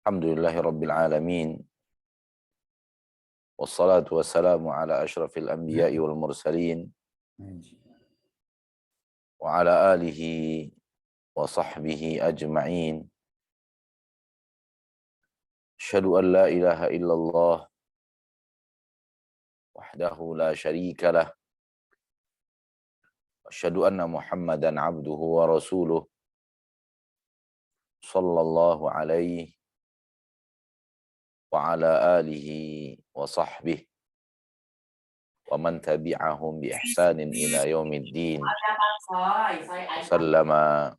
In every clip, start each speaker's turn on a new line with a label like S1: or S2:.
S1: Alhamdulillahi Rabbil Alamin. Wassalatu wassalamu ala ashrafil anbiya'i wal mursalin. Wa ala alihi wa sahbihi ajma'in. Asyhadu an la ilaha illallah wahdahu la syarika lah. Asyhadu anna Muhammadan abduhu wa rasuluh. Sallallahu alaihi wa ala alihi wa sahbihi wa man tabi'ahum bi ihsanin ila yaumiddin. Sallama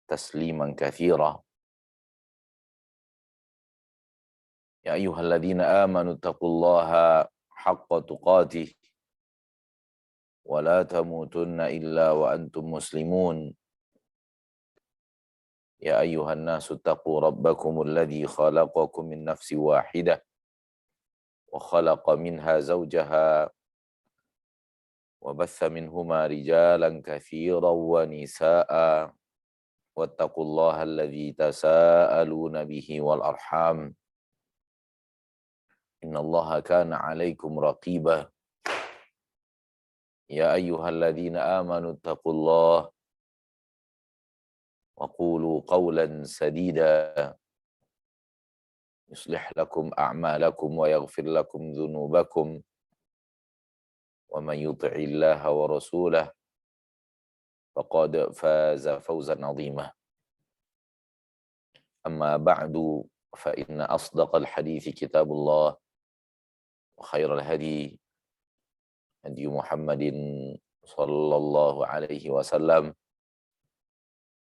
S1: tasliman katsira. Ya ayyuhalladzina amanu taqullaha haqqa tuqatih wa la tamutunna illa wa antum muslimun. Ya ayyuhan nasu taqu rabbakumul ladzi khalaqakum min nafsin wahidah wa khalaqa minha zawjaha wa batha minhuma rijalan katsiran wa nisaa'a wattaqullaha alladzi tasaaluna bihi wal arham innallaha kana 'alaikum raqiba. Ya ayyuhalladzina amanu taqullaha wa qulu qawlan sadida yuslih lakum a'malakum wa yaghfir lakum dhunubakum wa man yuti'illaha wa rasulahu faqad faza fawzan 'azima. Amma ba'du fa inna asdaqal hadithi kitabullah wa khairal hadi hadi Muhammadin sallallahu alaihi wasallam.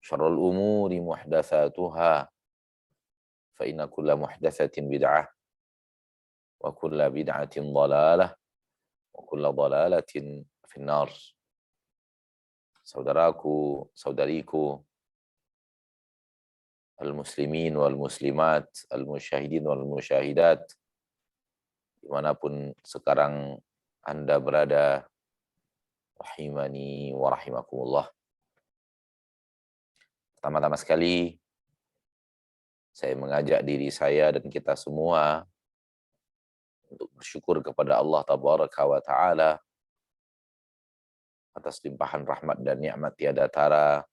S1: Syarrul umuri muhdatsatuha fa inna kulla muhdatsatin bid'ah wa kulla bid'atin dhalalah wa kulla dhalalatin finnar. Saudaraku, saudariku, al-muslimin wal muslimat, al-musyahidin wal musyahidat, dimanapun sekarang Anda berada, rahimani wa rahimakumullah. Pertama-tama sekali, saya mengajak diri saya dan kita semua untuk bersyukur kepada Allah Tabaraka wa Ta'ala atas limpahan rahmat dan nikmat tiada tara,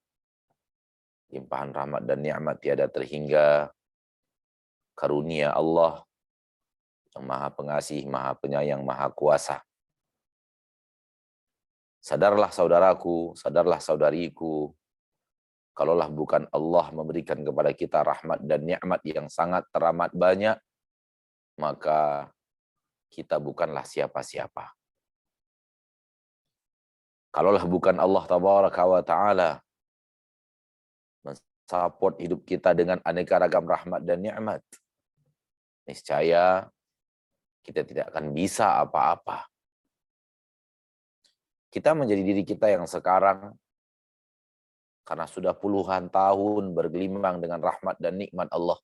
S1: limpahan rahmat dan nikmat tiada terhingga, karunia Allah yang Maha Pengasih, Maha Penyayang, Maha Kuasa. Sadarlah saudaraku, sadarlah saudariku, kalaulah bukan Allah memberikan kepada kita rahmat dan nikmat yang sangat teramat banyak, maka kita bukanlah siapa-siapa. Kalaulah bukan Allah Tabaraka wa Ta'ala mensupport hidup kita dengan aneka ragam rahmat dan nikmat, niscaya kita tidak akan bisa apa-apa. Kita menjadi diri kita yang sekarang karena sudah puluhan tahun bergelimang dengan rahmat dan nikmat Allah.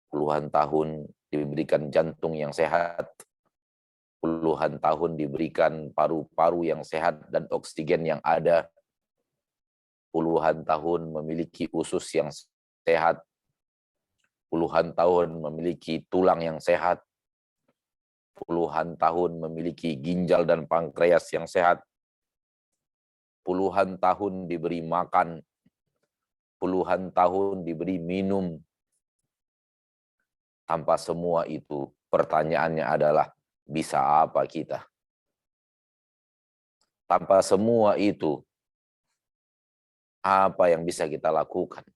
S1: Puluhan tahun diberikan jantung yang sehat, puluhan tahun diberikan paru-paru yang sehat dan oksigen yang ada, puluhan tahun memiliki usus yang sehat, puluhan tahun memiliki tulang yang sehat, puluhan tahun memiliki ginjal dan pankreas yang sehat, puluhan tahun diberi makan, puluhan tahun diberi minum. Tanpa semua itu, pertanyaannya adalah, bisa apa kita? Tanpa semua itu, apa yang bisa kita lakukan?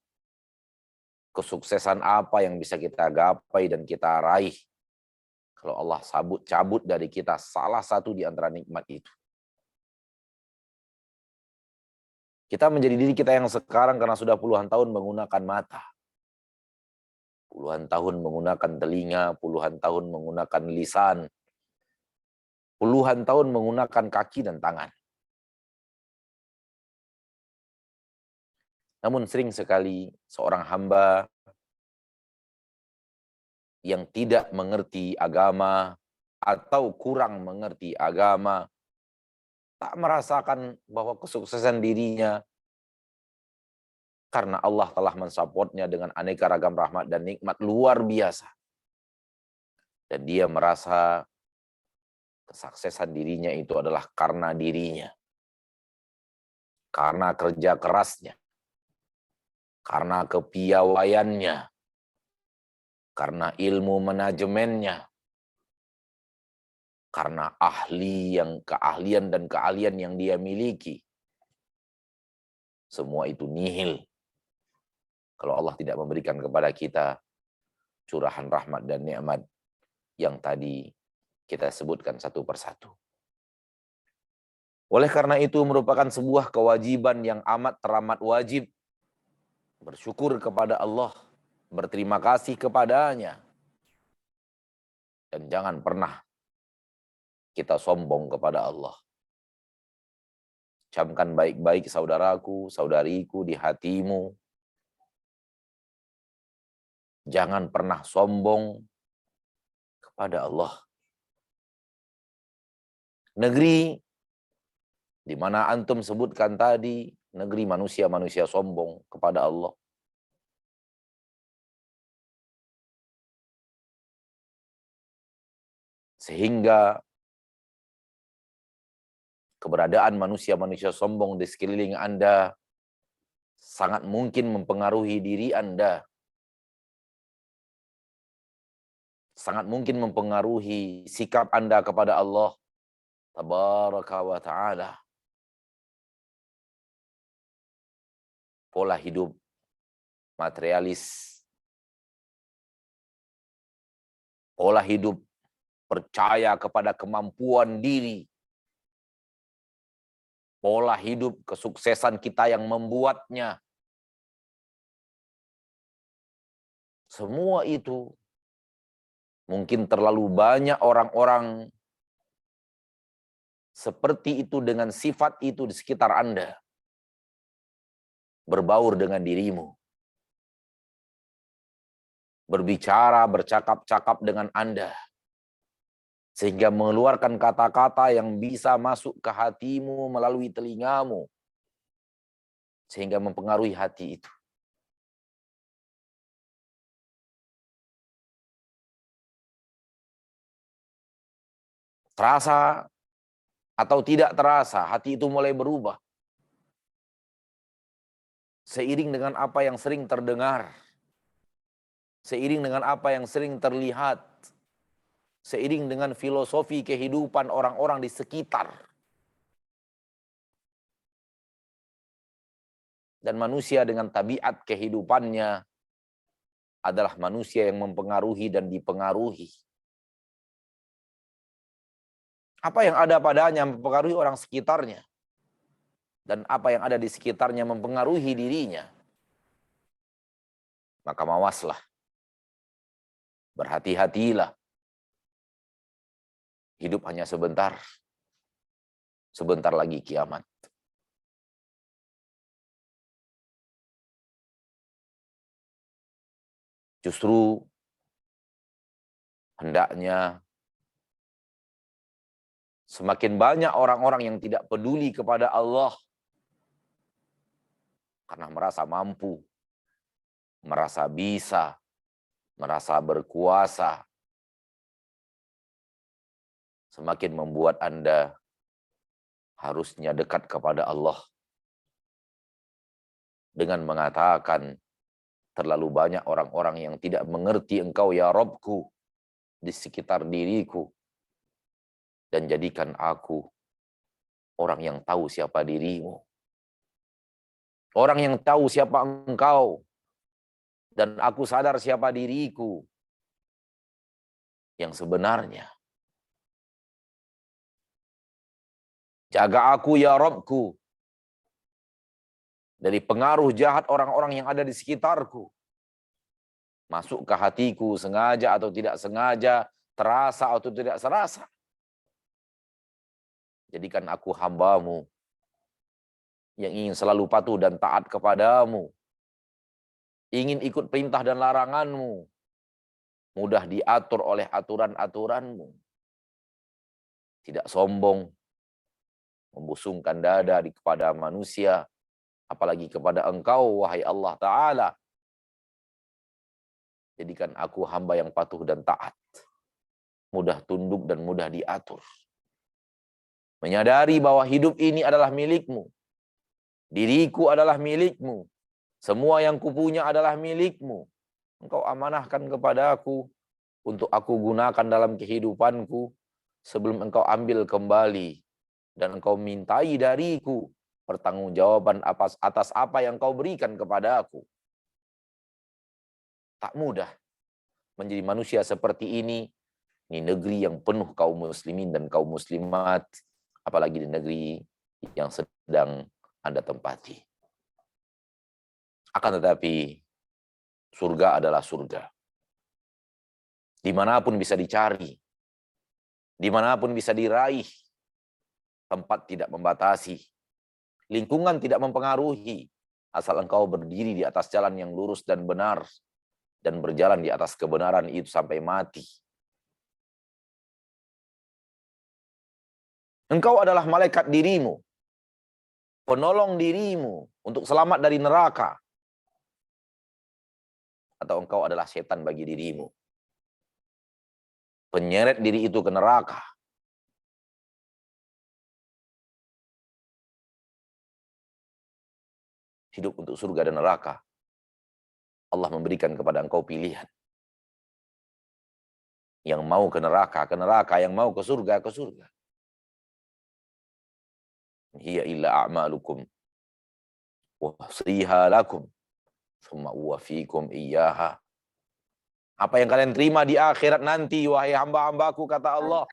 S1: Kesuksesan apa yang bisa kita gapai dan kita raih kalau Allah cabut dari kita salah satu di antara nikmat itu? Kita menjadi diri kita yang sekarang karena sudah puluhan tahun menggunakan mata, puluhan tahun menggunakan telinga, puluhan tahun menggunakan lisan, puluhan tahun menggunakan kaki dan tangan. Namun sering sekali seorang hamba yang tidak mengerti agama atau kurang mengerti agama, tak merasakan bahwa kesuksesan dirinya Karena Allah telah mensupportnya dengan aneka ragam rahmat dan nikmat luar biasa. Dan dia merasa kesuksesan dirinya itu adalah karena dirinya. Karena kerja kerasnya. Karena kepiawaiannya. Karena ilmu manajemennya. Karena keahlian dan keahlian yang dia miliki. Semua itu nihil kalau Allah tidak memberikan kepada kita curahan rahmat dan nikmat yang tadi kita sebutkan satu persatu. Oleh karena itu merupakan sebuah kewajiban yang amat teramat wajib bersyukur kepada Allah, berterima kasih kepadanya. Dan jangan pernah kita sombong kepada Allah. Camkan baik-baik saudaraku, saudariku di hatimu. Jangan pernah sombong kepada Allah. Negeri di mana antum sebutkan tadi, negeri manusia-manusia sombong kepada Allah. Sehingga keberadaan manusia-manusia sombong di sekeliling Anda sangat mungkin mempengaruhi diri Anda. Sangat mungkin mempengaruhi sikap Anda kepada Allah Tabaraka wa ta'ala. Pola hidup materialis. Pola hidup percaya kepada kemampuan diri. Pola hidup kesuksesan kita yang membuatnya. Semua itu mungkin terlalu banyak orang-orang seperti itu dengan sifat itu di sekitar Anda. Berbaur dengan dirimu. Berbicara, bercakap-cakap dengan Anda. Sehingga mengeluarkan kata-kata yang bisa masuk ke hatimu melalui telingamu. Sehingga mempengaruhi hati itu. Terasa atau tidak terasa, hati itu mulai berubah. Seiring dengan apa yang sering terdengar. Seiring dengan apa yang sering terlihat. Seiring dengan filosofi kehidupan orang-orang di sekitar. Dan manusia dengan tabiat kehidupannya adalah manusia yang mempengaruhi dan dipengaruhi. Apa yang ada padanya mempengaruhi orang sekitarnya. Dan apa yang ada di sekitarnya mempengaruhi dirinya. Maka mawaslah. Berhati-hatilah. Hidup hanya sebentar. Sebentar lagi kiamat. Justru hendaknya semakin banyak orang-orang yang tidak peduli kepada Allah karena merasa mampu, merasa bisa, merasa berkuasa. Semakin membuat Anda harusnya dekat kepada Allah dengan mengatakan, terlalu banyak orang-orang yang tidak mengerti Engkau ya Rabbku di sekitar diriku. Dan jadikan aku orang yang tahu siapa dirimu. Orang yang tahu siapa Engkau. Dan aku sadar siapa diriku yang sebenarnya. Jaga aku ya Rabbku dari pengaruh jahat orang-orang yang ada di sekitarku. Masuk ke hatiku sengaja atau tidak sengaja, terasa atau tidak serasa. Jadikan aku hambamu yang ingin selalu patuh dan taat kepadamu. Ingin ikut perintah dan laranganmu. Mudah diatur oleh aturan-aturanmu. Tidak sombong. Membusungkan dada kepada manusia. apalagi kepada Engkau, wahai Allah Ta'ala. Jadikan aku hamba yang patuh dan taat, mudah tunduk dan mudah diatur. Menyadari bahwa hidup ini adalah milik-Mu, diriku adalah milik-Mu, semua yang kupunya adalah milik-Mu. Engkau amanahkan kepada aku untuk aku gunakan dalam kehidupanku sebelum Engkau ambil kembali, dan Engkau mintai dariku pertanggungjawaban atas apa yang Kau berikan kepada aku. Tak mudah menjadi manusia seperti ini di negeri yang penuh kaum muslimin dan kaum muslimat, apalagi di negeri yang sedang Anda tempati. Akan tetapi, surga adalah surga. Dimanapun bisa dicari, dimanapun bisa diraih, tempat tidak membatasi, lingkungan tidak mempengaruhi, asal engkau berdiri di atas jalan yang lurus dan benar, dan berjalan di atas kebenaran itu sampai mati. Engkau adalah malaikat dirimu, penolong dirimu untuk selamat dari neraka. Atau engkau adalah setan bagi dirimu, penyeret diri itu ke neraka. Hidup untuk surga dan neraka, Allah memberikan kepada engkau pilihan. Yang mau ke neraka, yang mau ke surga, ke surga. Hiya illa a'malukum wa husriha lakum thumma uwafikum iyyaha. Apa yang kalian terima di akhirat nanti, wahai hamba-hambaku, kata Allah.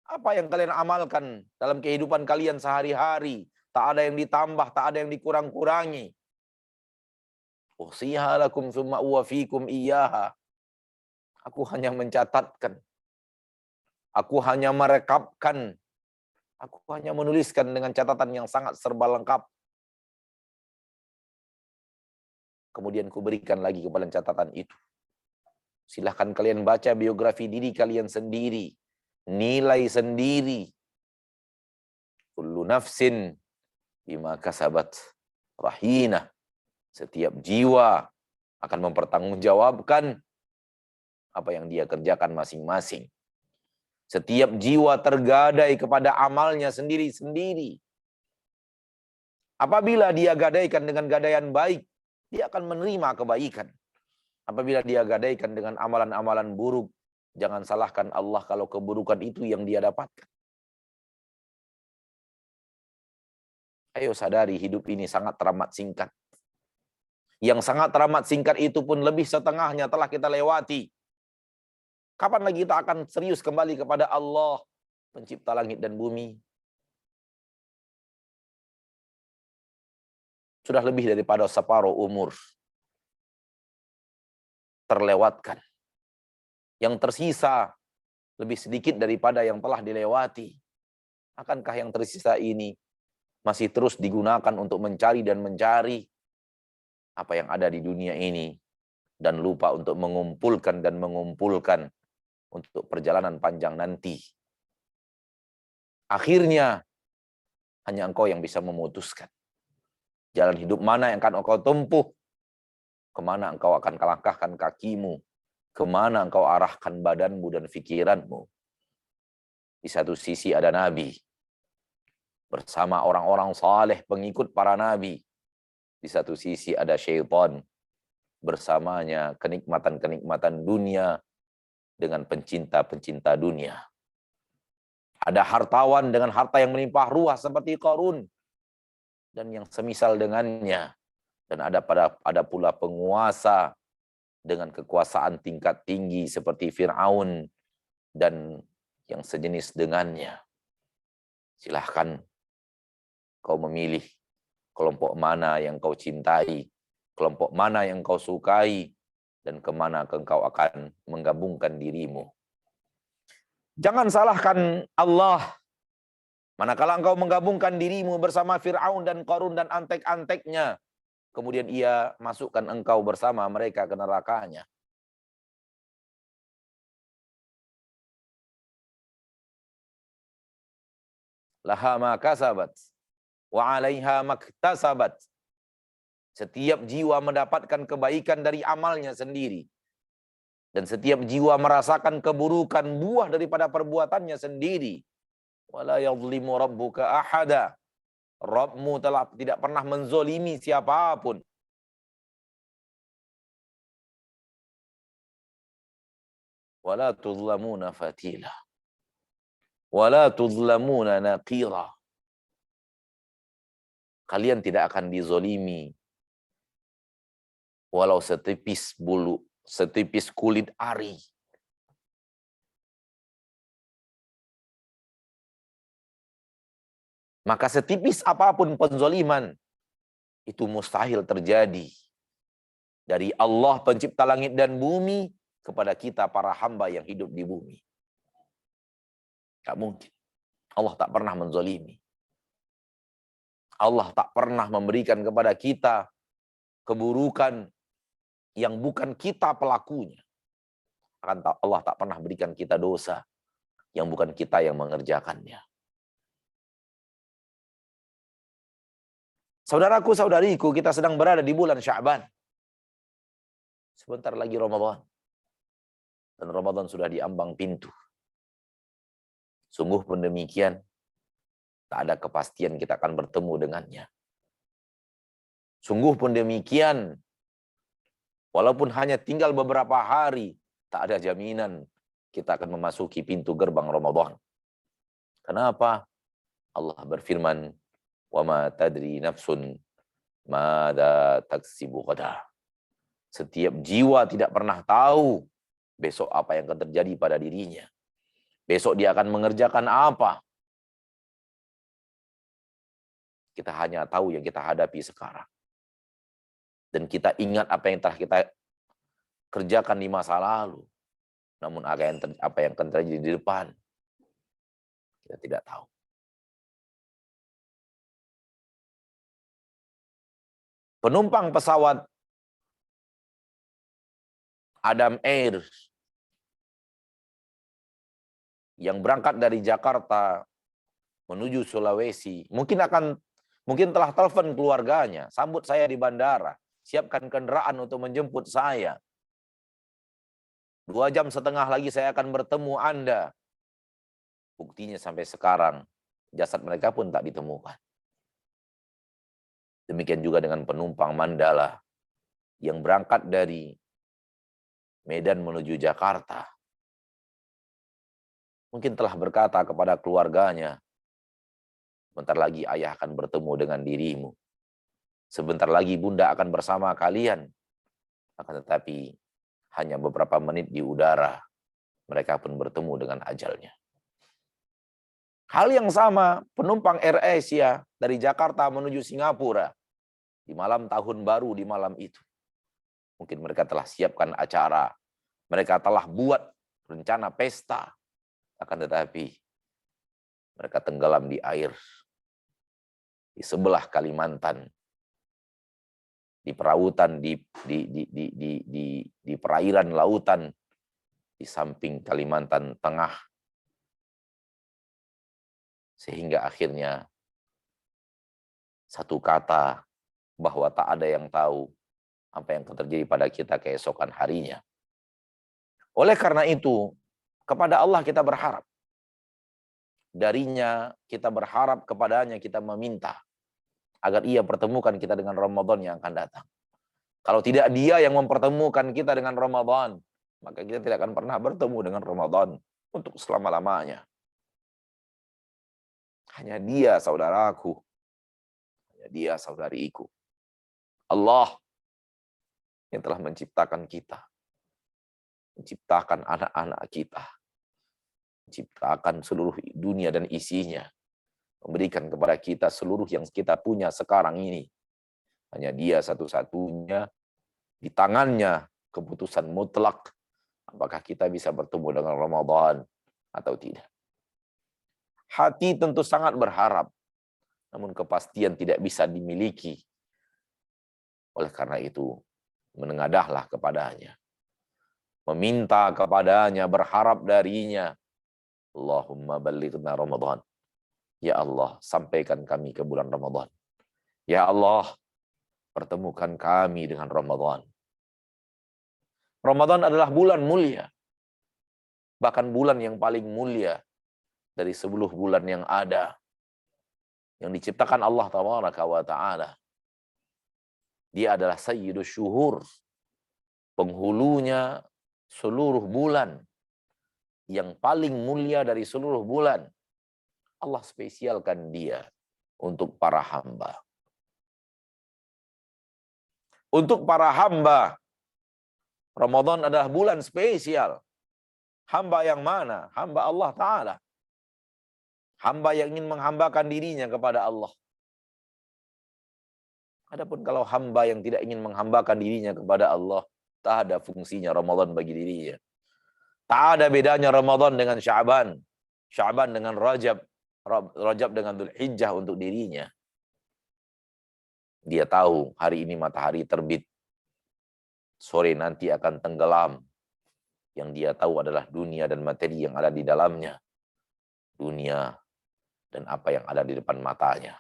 S1: Apa yang kalian amalkan dalam kehidupan kalian sehari-hari, tak ada yang ditambah, tak ada yang dikurang-kurangi. Husriha lakum thumma uwafikum iyyaha. Aku hanya mencatatkan, aku hanya merekapkan, aku hanya menuliskan dengan catatan yang sangat serba lengkap. Kemudian kuberikan lagi kepada catatan itu. Silahkan kalian baca biografi diri kalian sendiri. Nilai sendiri. Kullu nafsin bima kasabat rahina. Setiap jiwa akan mempertanggungjawabkan apa yang dia kerjakan masing-masing. Setiap jiwa tergadai kepada amalnya sendiri-sendiri. Apabila dia gadaikan dengan gadaian baik, dia akan menerima kebaikan. Apabila dia gadaikan dengan amalan-amalan buruk, jangan salahkan Allah kalau keburukan itu yang dia dapatkan. Ayo sadari hidup ini sangat teramat singkat. Yang sangat teramat singkat itu pun lebih setengahnya telah kita lewati. Kapan lagi kita akan serius kembali kepada Allah, pencipta langit dan bumi? Sudah lebih daripada separuh umur terlewatkan. Yang tersisa lebih sedikit daripada yang telah dilewati. Akankah yang tersisa ini masih terus digunakan untuk mencari dan mencari apa yang ada di dunia ini, dan lupa untuk mengumpulkan dan mengumpulkan untuk perjalanan panjang nanti? Akhirnya hanya engkau yang bisa memutuskan jalan hidup mana yang akan engkau tempuh, kemana engkau akan langkahkan kakimu, kemana engkau arahkan badanmu dan pikiranmu. Di satu sisi ada Nabi bersama orang-orang saleh pengikut para Nabi. Di satu sisi ada syaitan bersamanya, kenikmatan-kenikmatan dunia dengan pencinta-pencinta dunia. Ada hartawan dengan harta yang melimpah ruah seperti Qarun dan yang semisal dengannya. Dan ada pula penguasa dengan kekuasaan tingkat tinggi seperti Fir'aun dan yang sejenis dengannya. Silahkan kau memilih kelompok mana yang kau cintai, kelompok mana yang kau sukai, dan kemana engkau akan menggabungkan dirimu. Jangan salahkan Allah manakala engkau menggabungkan dirimu bersama Fir'aun dan Qarun dan antek-anteknya, kemudian ia masukkan engkau bersama mereka ke nerakanya. Laha ma kasabat wa 'alaiha maktasabat Setiap jiwa mendapatkan kebaikan dari amalnya sendiri. Dan setiap jiwa merasakan keburukan buah daripada perbuatannya sendiri. Wala yadhlimu rabbuka ahada. Rabbmu telah tidak pernah menzolimi siapapun. Wala tuzlamuna fatila. Wala tuzlamuna naqira. Kalian tidak akan dizolimi walau setipis bulu, setipis kulit ari. Maka setipis apapun penzoliman, itu mustahil terjadi dari Allah pencipta langit dan bumi kepada kita para hamba yang hidup di bumi. Tak mungkin. Allah tak pernah menzolimi. Allah tak pernah memberikan kepada kita keburukan yang bukan kita pelakunya. Allah tak pernah berikan kita dosa yang bukan kita yang mengerjakannya. Saudaraku, saudariku, kita sedang berada di bulan Sya'ban. Sebentar lagi Ramadan. Dan Ramadan sudah diambang pintu. Sungguh pun demikian, tak ada kepastian kita akan bertemu dengannya. Sungguh pun demikian, walaupun hanya tinggal beberapa hari, tak ada jaminan kita akan memasuki pintu gerbang Ramadan. Kenapa? Allah berfirman, wa ma tadri nafsun mada taksibu ghadan. Setiap jiwa tidak pernah tahu besok apa yang akan terjadi pada dirinya. Besok dia akan mengerjakan apa. Kita hanya tahu yang kita hadapi sekarang. Dan kita ingat apa yang telah kita kerjakan di masa lalu. Namun apa yang akan terjadi di depan, kita tidak tahu. Penumpang pesawat Adam Air yang berangkat dari Jakarta menuju Sulawesi, mungkin telah telepon keluarganya, sambut saya di bandara, siapkan kendaraan untuk menjemput saya. 2,5 jam lagi saya akan bertemu Anda. Buktinya sampai sekarang jasad mereka pun tak ditemukan. Demikian juga dengan penumpang Mandala yang berangkat dari Medan menuju Jakarta. Mungkin telah berkata kepada keluarganya, sebentar lagi ayah akan bertemu dengan dirimu. Sebentar lagi bunda akan bersama kalian. Akan tetapi hanya beberapa menit di udara, mereka pun bertemu dengan ajalnya. Hal yang sama, penumpang AirAsia dari Jakarta menuju Singapura di malam tahun baru di malam itu. Mungkin mereka telah siapkan acara, mereka telah buat rencana pesta, akan tetapi mereka tenggelam di air di sebelah Kalimantan, di perautan, di perairan lautan di samping Kalimantan Tengah, sehingga akhirnya satu kata bahwa tak ada yang tahu apa yang akan terjadi pada kita keesokan harinya. Oleh karena itu, kepada Allah kita berharap. Darinya kita berharap, kepadanya kita meminta agar ia pertemukan kita dengan Ramadan yang akan datang. Kalau tidak dia yang mempertemukan kita dengan Ramadan, maka kita tidak akan pernah bertemu dengan Ramadan untuk selama-lamanya. Hanya dia saudaraku, hanya dia saudariku. Allah yang telah menciptakan kita, menciptakan anak-anak kita, menciptakan seluruh dunia dan isinya, memberikan kepada kita seluruh yang kita punya sekarang ini. Hanya dia satu-satunya, di tangannya keputusan mutlak, apakah kita bisa bertemu dengan Ramadan atau tidak. Hati tentu sangat berharap, namun kepastian tidak bisa dimiliki. Oleh karena itu, menengadahlah kepadanya. Meminta kepadanya, berharap darinya. Allahumma ballighna Ramadan. Ya Allah, sampaikan kami ke bulan Ramadan. Ya Allah, pertemukan kami dengan Ramadan. Ramadan adalah bulan mulia. Bahkan bulan yang paling mulia dari 10 bulan yang ada. Yang diciptakan Allah Tabaraka wa Ta'ala. Dia adalah sayyidus syuhur. Penghulunya seluruh bulan. Yang paling mulia dari seluruh bulan. Allah spesialkan dia untuk para hamba. Untuk para hamba, Ramadan adalah bulan spesial. Hamba yang mana? Hamba Allah Ta'ala. Hamba yang ingin menghambakan dirinya kepada Allah. Adapun kalau hamba yang tidak ingin menghambakan dirinya kepada Allah, tak ada fungsinya Ramadan bagi dirinya. Tak ada bedanya Ramadan dengan Sya'ban. Sya'ban dengan Rajab. Rajab dengan Dzulhijjah untuk dirinya. Dia tahu hari ini matahari terbit. Sore nanti akan tenggelam. Yang dia tahu adalah dunia dan materi yang ada di dalamnya. Dunia dan apa yang ada di depan matanya.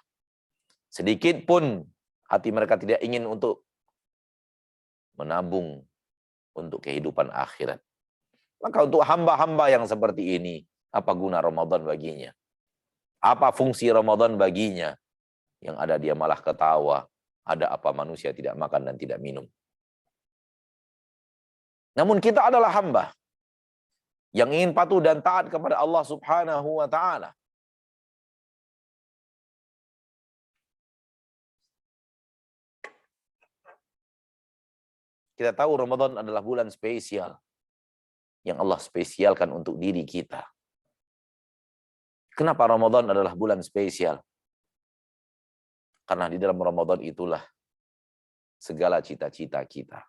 S1: Sedikit pun hati mereka tidak ingin untuk menabung untuk kehidupan akhirat. Maka untuk hamba-hamba yang seperti ini, apa guna Ramadan baginya? Apa fungsi Ramadan baginya? Yang ada dia malah ketawa. Ada apa manusia tidak makan dan tidak minum? Namun kita adalah hamba yang ingin patuh dan taat kepada Allah Subhanahu wa Ta'ala. Kita tahu Ramadan adalah bulan spesial yang Allah spesialkan untuk diri kita. Kenapa Ramadan adalah bulan spesial? Karena di dalam Ramadan itulah segala cita-cita kita.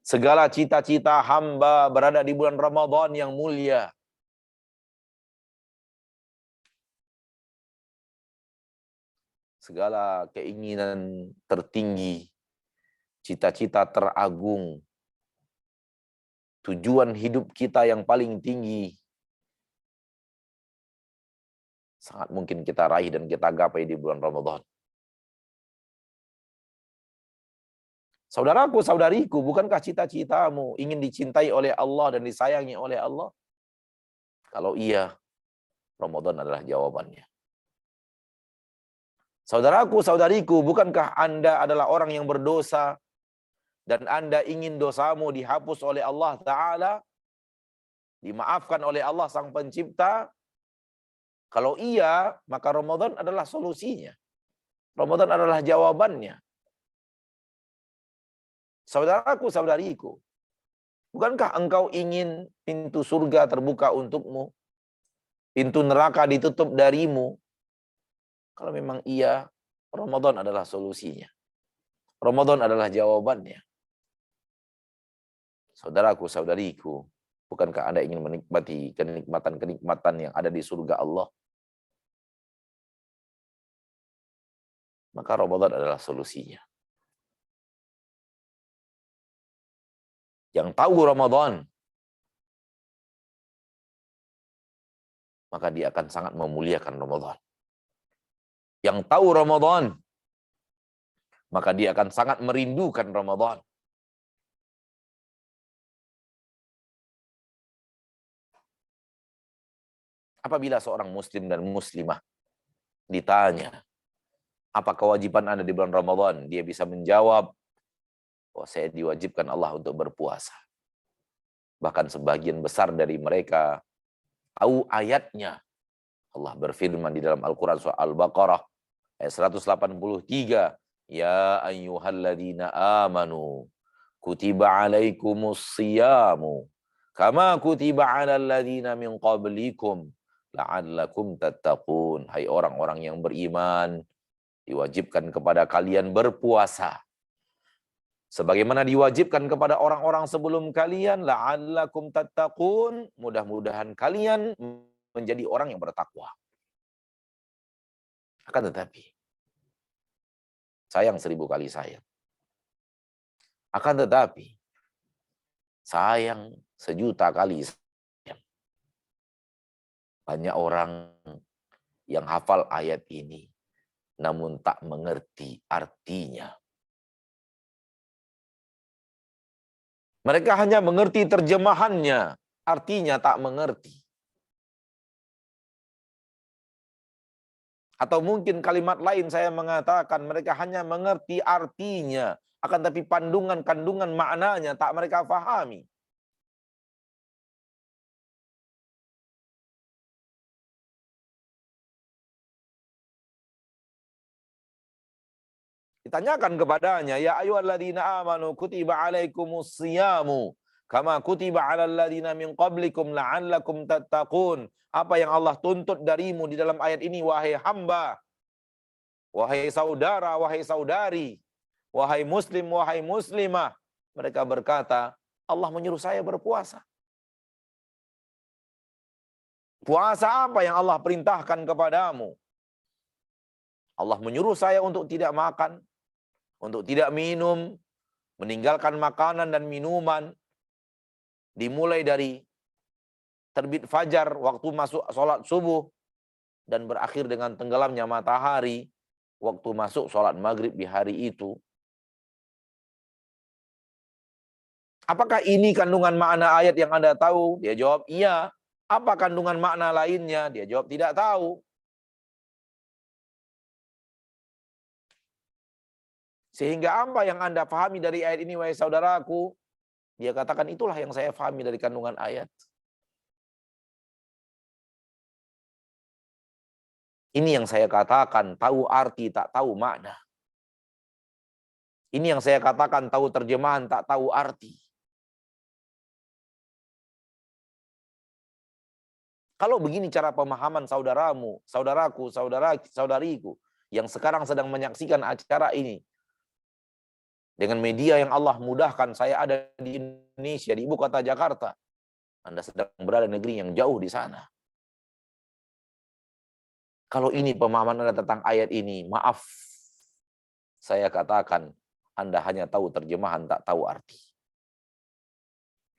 S1: Segala cita-cita hamba berada di bulan Ramadan yang mulia. Segala keinginan tertinggi, cita-cita teragung, tujuan hidup kita yang paling tinggi, sangat mungkin kita raih dan kita gapai di bulan Ramadan. Saudaraku, saudariku, bukankah cita-citamu ingin dicintai oleh Allah dan disayangi oleh Allah? Kalau iya, Ramadan adalah jawabannya. Saudaraku, saudariku, bukankah Anda adalah orang yang berdosa dan Anda ingin dosamu dihapus oleh Allah Ta'ala, dimaafkan oleh Allah Sang Pencipta? Kalau iya, maka Ramadan adalah solusinya. Ramadan adalah jawabannya. Saudaraku, saudariku, bukankah engkau ingin pintu surga terbuka untukmu? Pintu neraka ditutup darimu? Kalau memang iya, Ramadan adalah solusinya. Ramadan adalah jawabannya. Saudaraku, saudariku, bukankah Anda ingin menikmati kenikmatan-kenikmatan yang ada di surga Allah? Maka Ramadan adalah solusinya. Yang tahu Ramadan, maka dia akan sangat memuliakan Ramadan. Yang tahu Ramadan, maka dia akan sangat merindukan Ramadan. Apabila seorang muslim dan muslimah ditanya, apa kewajiban Anda di bulan Ramadan? Dia bisa menjawab, oh, saya diwajibkan Allah untuk berpuasa. Bahkan sebagian besar dari mereka tahu ayatnya. Allah berfirman di dalam Al-Quran surah Al-Baqarah ayat 183, ya ayyuhalladzina amanu kutiba alaikumus siyamu kama kutiba alal ladzina min qablikum la'allakum tattaqun. Hai orang-orang yang beriman, diwajibkan kepada kalian berpuasa sebagaimana diwajibkan kepada orang-orang sebelum kalian, la'allakum tattaqun, mudah-mudahan kalian menjadi orang yang bertakwa. Akan tetapi, sayang 1000 kali sayang. Akan tetapi, sayang 1.000.000 kali sayang. Banyak orang yang hafal ayat ini, namun tak mengerti artinya. Mereka hanya mengerti terjemahannya, artinya tak mengerti. Atau mungkin kalimat lain saya mengatakan mereka hanya mengerti artinya, akan tapi kandungan maknanya tak mereka pahami. Ditanyakan kepadanya, ya ayyuhalladzina amanu kutiba alaikumus siyamu kama kutiba alal ladzina min qablikum la'allakum tattaqun. Apa yang Allah tuntut darimu di dalam ayat ini, wahai hamba, wahai saudara, wahai saudari, wahai muslim, wahai muslimah. Mereka berkata, Allah menyuruh saya berpuasa. Puasa apa yang Allah perintahkan kepadamu? Allah menyuruh saya untuk tidak makan, untuk tidak minum, meninggalkan makanan dan minuman, dimulai dari terbit fajar, waktu masuk sholat subuh, dan berakhir dengan tenggelamnya matahari, waktu masuk sholat maghrib di hari itu. Apakah ini kandungan makna ayat yang Anda tahu? Dia jawab, iya. Apa kandungan makna lainnya? Dia jawab, tidak tahu. Sehingga apa yang Anda pahami dari ayat ini, wahai saudaraku? Dia katakan, itulah yang saya pahami dari kandungan ayat. Ini yang saya katakan, tahu arti, tak tahu makna. Ini yang saya katakan, tahu terjemahan, tak tahu arti. Kalau begini cara pemahaman saudaramu, saudaraku, saudariku, yang sekarang sedang menyaksikan acara ini, dengan media yang Allah mudahkan, saya ada di Indonesia, di ibu kota Jakarta. Anda sedang berada di negeri yang jauh di sana. Kalau ini pemahaman Anda tentang ayat ini, maaf, saya katakan, Anda hanya tahu terjemahan, tak tahu arti.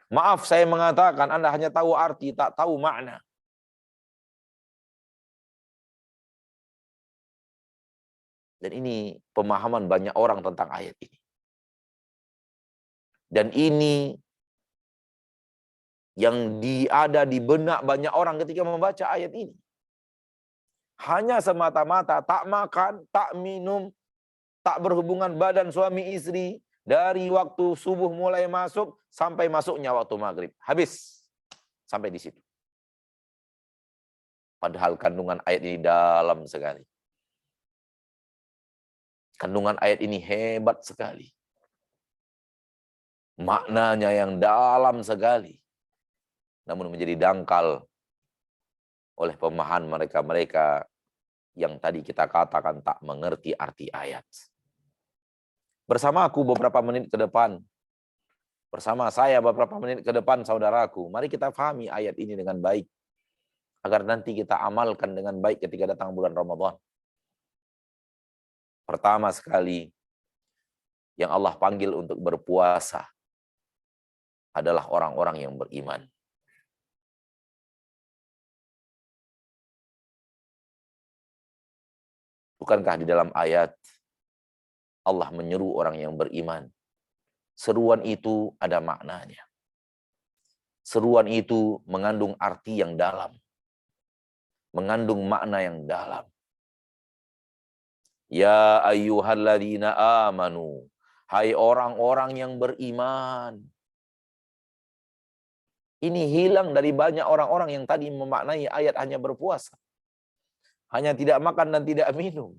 S1: Maaf, saya mengatakan, Anda hanya tahu arti, tak tahu makna. Dan ini pemahaman banyak orang tentang ayat ini. Dan ini yang ada di benak banyak orang ketika membaca ayat ini. Hanya semata-mata tak makan, tak minum, tak berhubungan badan suami istri dari waktu subuh mulai masuk sampai masuknya waktu maghrib. Habis. Sampai di situ. Padahal kandungan ayat ini dalam sekali. Kandungan ayat ini hebat sekali. Maknanya yang dalam sekali. Namun menjadi dangkal oleh pemahaman mereka-mereka yang tadi kita katakan tak mengerti arti ayat. Bersama aku beberapa menit ke depan, bersama saya beberapa menit ke depan, saudaraku, mari kita pahami ayat ini dengan baik, agar nanti kita amalkan dengan baik ketika datang bulan Ramadan. Pertama sekali, yang Allah panggil untuk berpuasa adalah orang-orang yang beriman. Bukankah di dalam ayat Allah menyeru orang yang beriman? Seruan itu ada maknanya. Seruan itu mengandung arti yang dalam. Mengandung makna yang dalam. Ya ayyuhalladzina amanu. Hai orang-orang yang beriman. Ini hilang dari banyak orang-orang yang tadi memaknai ayat hanya berpuasa. Hanya tidak makan dan tidak minum.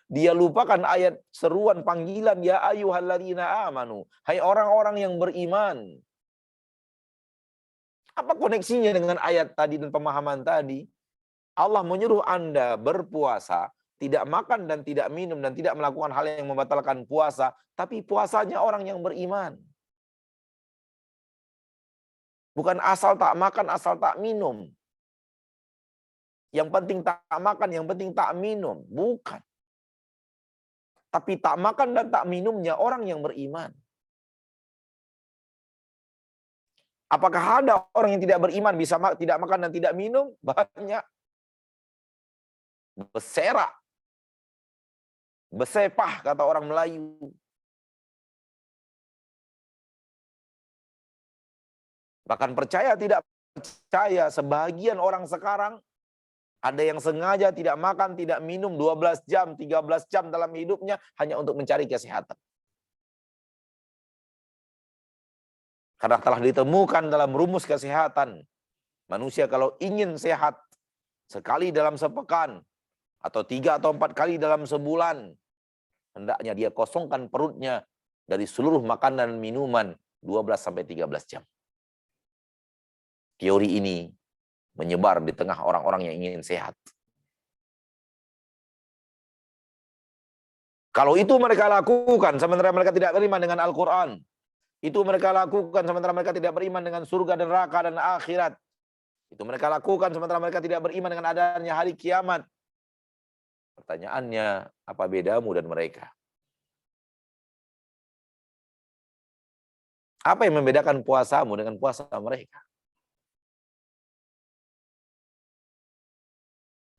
S1: Dia lupakan ayat seruan panggilan ya ayyuhalladzina amanu. Hai orang-orang yang beriman. Apa koneksinya dengan ayat tadi dan pemahaman tadi? Allah menyuruh Anda berpuasa, tidak makan dan tidak minum dan tidak melakukan hal yang membatalkan puasa, tapi puasanya orang yang beriman. Bukan asal tak makan, asal tak minum. Yang penting tak makan, yang penting tak minum. Bukan. Tapi tak makan dan tak minumnya orang yang beriman. Apakah ada orang yang tidak beriman bisa tidak makan dan tidak minum? Banyak. Berserak. Besepah kata orang Melayu. Bahkan percaya tidak percaya, sebagian orang sekarang ada yang sengaja tidak makan, tidak minum 12 jam, 13 jam dalam hidupnya hanya untuk mencari kesehatan. Karena telah ditemukan dalam rumus kesehatan, manusia kalau ingin sehat sekali dalam sepekan, atau 3 atau 4 kali dalam sebulan, hendaknya dia kosongkan perutnya dari seluruh makanan dan minuman 12-13 jam. Teori ini menyebar di tengah orang-orang yang ingin sehat. Kalau itu mereka lakukan sementara mereka tidak beriman dengan Al-Quran, itu mereka lakukan sementara mereka tidak beriman dengan surga dan neraka dan akhirat, itu mereka lakukan sementara mereka tidak beriman dengan adanya hari kiamat. Pertanyaannya, apa bedamu dan mereka? Apa yang membedakan puasamu dengan puasa mereka?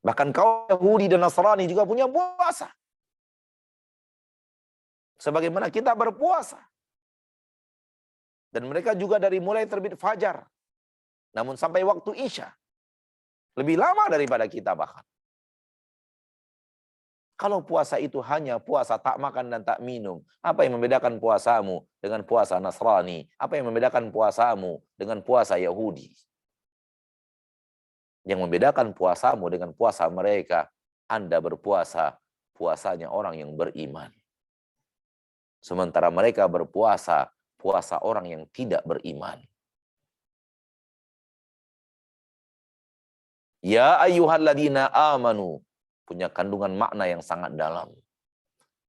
S1: Bahkan kaum Yahudi dan Nasrani juga punya puasa. Sebagaimana kita berpuasa. Dan mereka juga dari mulai terbit fajar. Namun sampai waktu Isya. Lebih lama daripada kita bahkan. Kalau puasa itu hanya puasa tak makan dan tak minum, apa yang membedakan puasamu dengan puasa Nasrani? Apa yang membedakan puasamu dengan puasa Yahudi? Yang membedakan puasamu dengan puasa mereka, Anda berpuasa, puasanya orang yang beriman. Sementara mereka berpuasa, puasa orang yang tidak beriman. Ya ayyuhalladzina amanu, punya kandungan makna yang sangat dalam.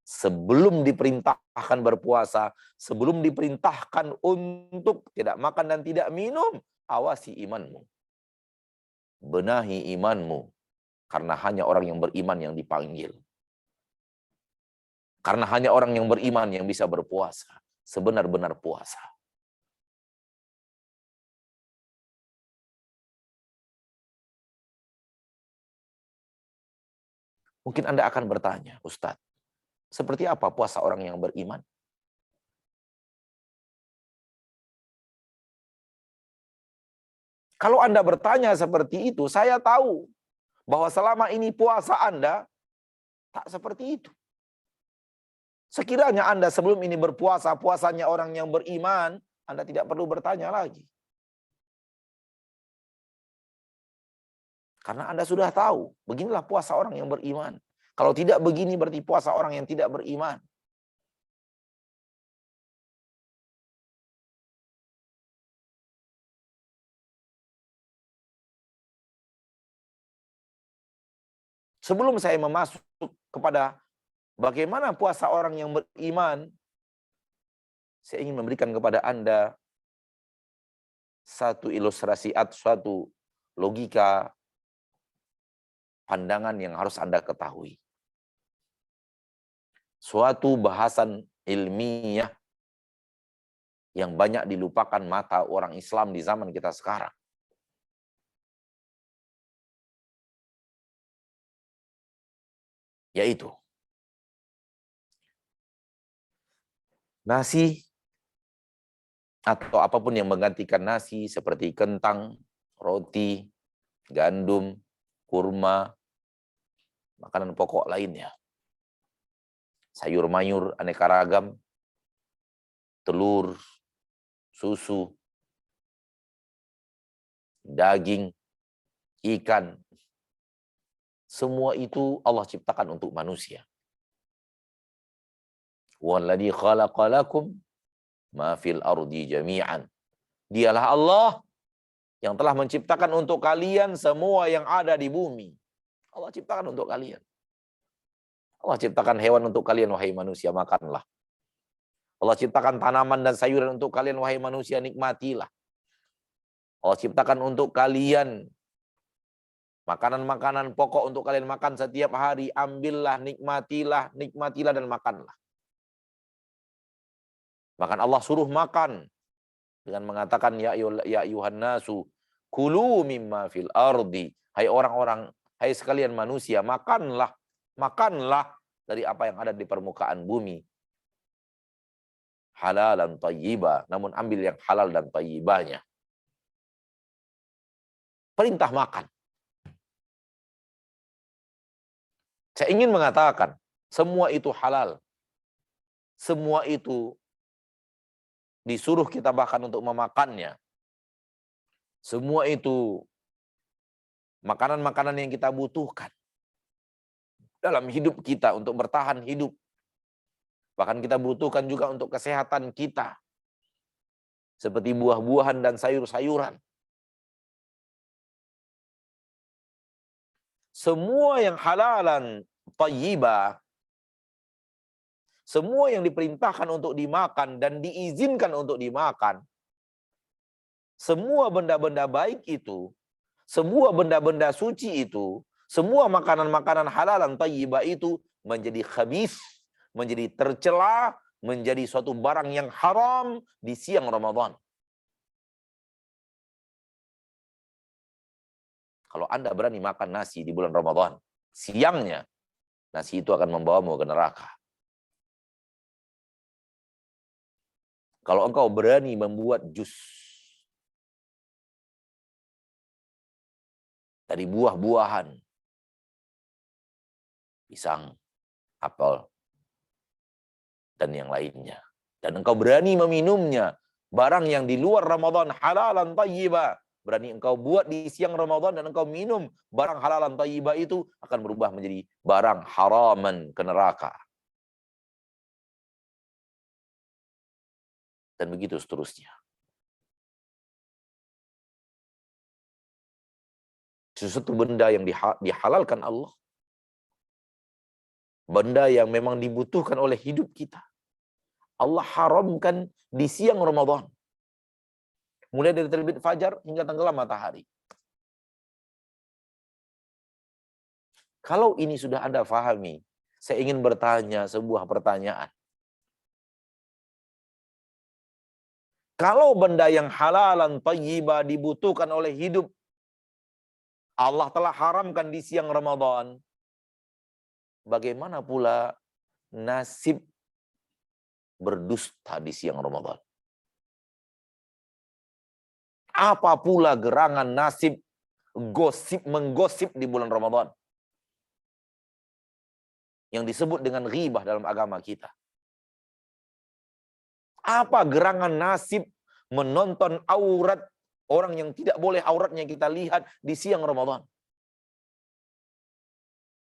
S1: Sebelum diperintahkan berpuasa, sebelum diperintahkan untuk tidak makan dan tidak minum, awasi imanmu. Benahi imanmu, karena hanya orang yang beriman yang dipanggil. Karena hanya orang yang beriman yang bisa berpuasa, sebenar-benar puasa. Mungkin Anda akan bertanya, Ustadz, seperti apa puasa orang yang beriman? Kalau Anda bertanya seperti itu, saya tahu bahwa selama ini puasa Anda tak seperti itu. Sekiranya Anda sebelum ini berpuasa, puasanya orang yang beriman, Anda tidak perlu bertanya lagi. Karena Anda sudah tahu, beginilah puasa orang yang beriman. Kalau tidak begini berarti puasa orang yang tidak beriman. Sebelum saya memasuk kepada bagaimana puasa orang yang beriman, saya ingin memberikan kepada Anda satu ilustrasi atau suatu logika pandangan yang harus Anda ketahui. Suatu bahasan ilmiah yang banyak dilupakan mata orang Islam di zaman kita sekarang. Yaitu nasi atau apapun yang menggantikan nasi seperti kentang, roti, gandum, kurma, makanan pokok lainnya. Sayur mayur aneka ragam, telur, susu, daging, ikan. Semua itu Allah ciptakan untuk manusia. Walladzi khalaqalakum ma fil ardi jami'an. Dialah Allah yang telah menciptakan untuk kalian semua yang ada di bumi. Allah ciptakan untuk kalian. Allah ciptakan hewan untuk kalian, wahai manusia, makanlah. Allah ciptakan tanaman dan sayuran untuk kalian, wahai manusia, nikmatilah. Allah ciptakan untuk kalian makanan-makanan pokok untuk kalian makan setiap hari. Ambillah, nikmatilah, nikmatilah dan makanlah. Bahkan Allah suruh makan dengan mengatakan ya ayyuhan nasu kulu mimma fil ardi. Hai orang-orang, hai sekalian manusia, makanlah, makanlah dari apa yang ada di permukaan bumi. Halalan thayyiba, namun ambil yang halal dan thayyibanya. Perintah makan. Saya ingin mengatakan, semua itu halal. Semua itu disuruh kita bahkan untuk memakannya. Semua itu makanan-makanan yang kita butuhkan dalam hidup kita untuk bertahan hidup. Bahkan kita butuhkan juga untuk kesehatan kita. Seperti buah-buahan dan sayur-sayuran. Semua yang halalan thayyibah, semua yang diperintahkan untuk dimakan dan diizinkan untuk dimakan, semua benda-benda baik itu, semua benda-benda suci itu, semua makanan-makanan halalan thayyibah itu menjadi khabith, menjadi tercela, menjadi suatu barang yang haram di siang Ramadan. Kalau Anda berani makan nasi di bulan Ramadan, siangnya, nasi itu akan membawamu ke neraka. Kalau engkau berani membuat jus dari buah-buahan, pisang, apel, dan yang lainnya, dan engkau berani meminumnya, barang yang di luar Ramadan halalan thayyibah, berani engkau buat di siang Ramadan dan engkau minum barang halalan thayyibah, itu akan berubah menjadi barang haraman ke neraka. Dan begitu seterusnya. Sesuatu benda yang dihalalkan Allah, benda yang memang dibutuhkan oleh hidup kita, Allah haramkan di siang Ramadan. Mulai dari terbit fajar hingga tenggelam matahari. Kalau ini sudah Anda pahami, saya ingin bertanya sebuah pertanyaan. Kalau benda yang halalan thayyibah dibutuhkan oleh hidup, Allah telah haramkan di siang Ramadan, bagaimana pula nasib berdusta di siang Ramadan? Apa pula gerangan nasib menggosip di bulan Ramadan? Yang disebut dengan ghibah dalam agama kita. Apa gerangan nasib menonton aurat orang yang tidak boleh auratnya kita lihat di siang Ramadan?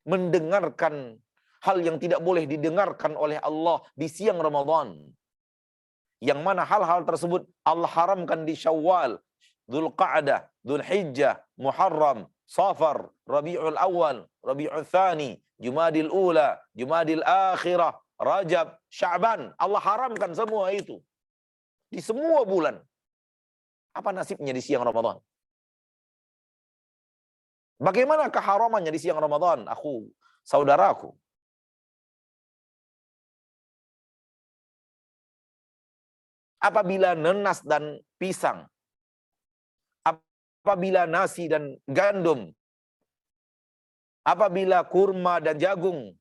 S1: Mendengarkan hal yang tidak boleh didengarkan oleh Allah di siang Ramadan. Yang mana hal-hal tersebut Allah haramkan di Syawal, Dzulqa'dah, Dzulhijjah, Muharram, Safar, Rabiul Awal, Rabiul Tsani, Jumadil Ula, Jumadil Akhirah, Rajab, Sya'ban. Allah haramkan semua itu. Di semua bulan. Apa nasibnya di siang Ramadan? Bagaimana keharamannya di siang Ramadan, aku, saudaraku? Apabila nanas dan pisang, apabila nasi dan gandum, apabila kurma dan jagung,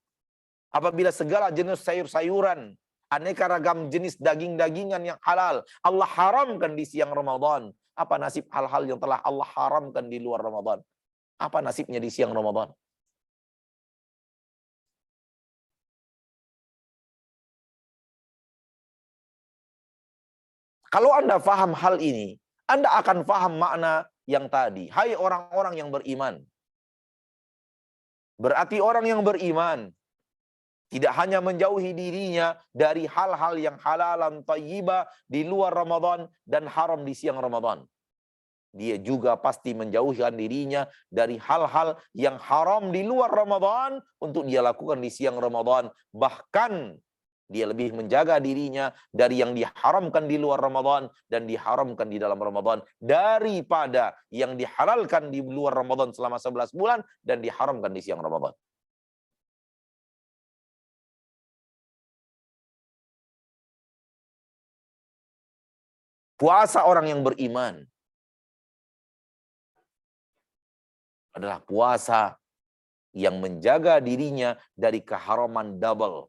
S1: apabila segala jenis sayur-sayuran, aneka ragam jenis daging-dagingan yang halal, Allah haramkan di siang Ramadan. Apa nasib hal-hal yang telah Allah haramkan di luar Ramadan? Apa nasibnya di siang Ramadan? Kalau Anda paham hal ini, Anda akan paham makna yang tadi. Hai orang-orang yang beriman. Berarti orang yang beriman tidak hanya menjauhi dirinya dari hal-hal yang halalan thayyibah di luar Ramadan dan haram di siang Ramadan. Dia juga pasti menjauhkan dirinya dari hal-hal yang haram di luar Ramadan untuk dia lakukan di siang Ramadan. Bahkan dia lebih menjaga dirinya dari yang diharamkan di luar Ramadan dan diharamkan di dalam Ramadan daripada yang dihalalkan di luar Ramadan selama 11 bulan dan diharamkan di siang Ramadan. Puasa orang yang beriman adalah puasa yang menjaga dirinya dari keharaman double.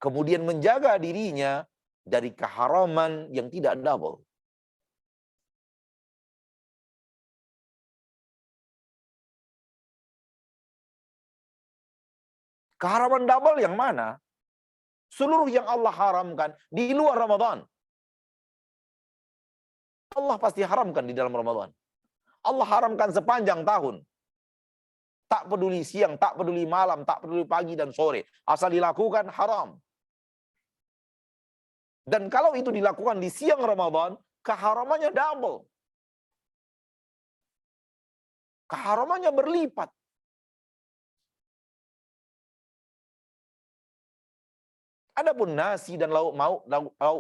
S1: Kemudian menjaga dirinya dari keharaman yang tidak double. Keharaman double yang mana? Seluruh yang Allah haramkan di luar Ramadan. Allah pasti haramkan di dalam Ramadan. Allah haramkan sepanjang tahun. Tak peduli siang, tak peduli malam, tak peduli pagi dan sore. Asal dilakukan haram. Dan kalau itu dilakukan di siang Ramadan, keharamannya double. Keharamannya berlipat. Adapun nasi dan lauk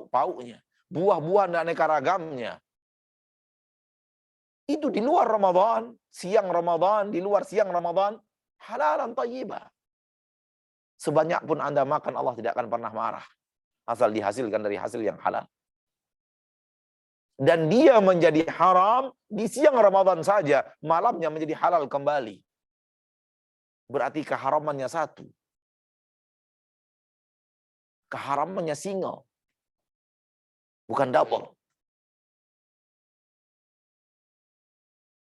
S1: pauknya, buah-buahan dan aneka ragamnya, itu di luar Ramadan, siang Ramadan, di luar siang Ramadan, halalan thayyibah. Sebanyak pun Anda makan, Allah tidak akan pernah marah. Asal dihasilkan dari hasil yang halal. Dan dia menjadi haram di siang Ramadan saja, malamnya menjadi halal kembali. Berarti keharamannya satu. Keharamannya single. Bukan double.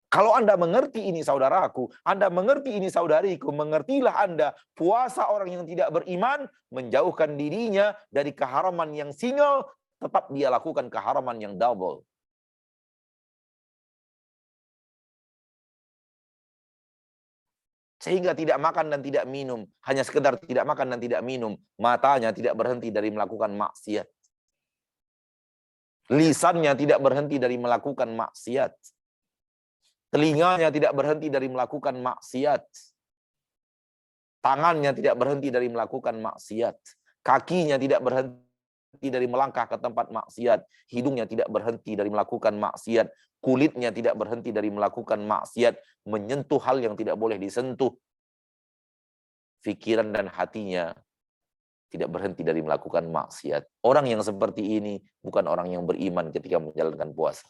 S1: Kalau Anda mengerti ini saudaraku, Anda mengerti ini saudariku, mengertilah Anda, puasa orang yang tidak beriman, menjauhkan dirinya dari keharaman yang single, tetap dia lakukan keharaman yang double. Sehingga tidak makan dan tidak minum, hanya sekedar tidak makan dan tidak minum, matanya tidak berhenti dari melakukan maksiat. Lisannya tidak berhenti dari melakukan maksiat. Telinganya tidak berhenti dari melakukan maksiat. Tangannya tidak berhenti dari melakukan maksiat. Kakinya tidak berhenti dari melangkah ke tempat maksiat. Hidungnya tidak berhenti dari melakukan maksiat. Kulitnya tidak berhenti dari melakukan maksiat. Menyentuh hal yang tidak boleh disentuh. Pikiran dan hatinya tidak berhenti dari melakukan maksiat. Orang yang seperti ini bukan orang yang beriman ketika menjalankan puasa.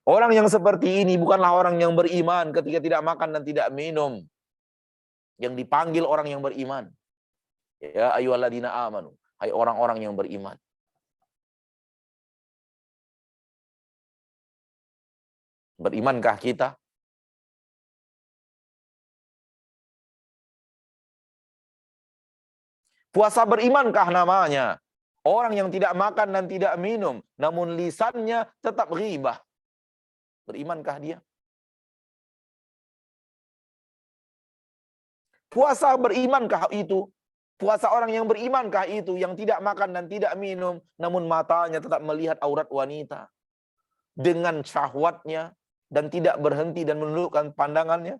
S1: Orang yang seperti ini bukanlah orang yang beriman ketika tidak makan dan tidak minum. Yang dipanggil orang yang beriman. Ya ayyuhalladzina amanu. Hai orang-orang yang beriman. Berimankah kita? Puasa berimankah namanya? Orang yang tidak makan dan tidak minum, namun lisannya tetap ghibah. Berimankah dia? Puasa berimankah itu? Puasa orang yang berimankah itu? Yang tidak makan dan tidak minum, namun matanya tetap melihat aurat wanita. Dengan syahwatnya, dan tidak berhenti dan menundukkan pandangannya?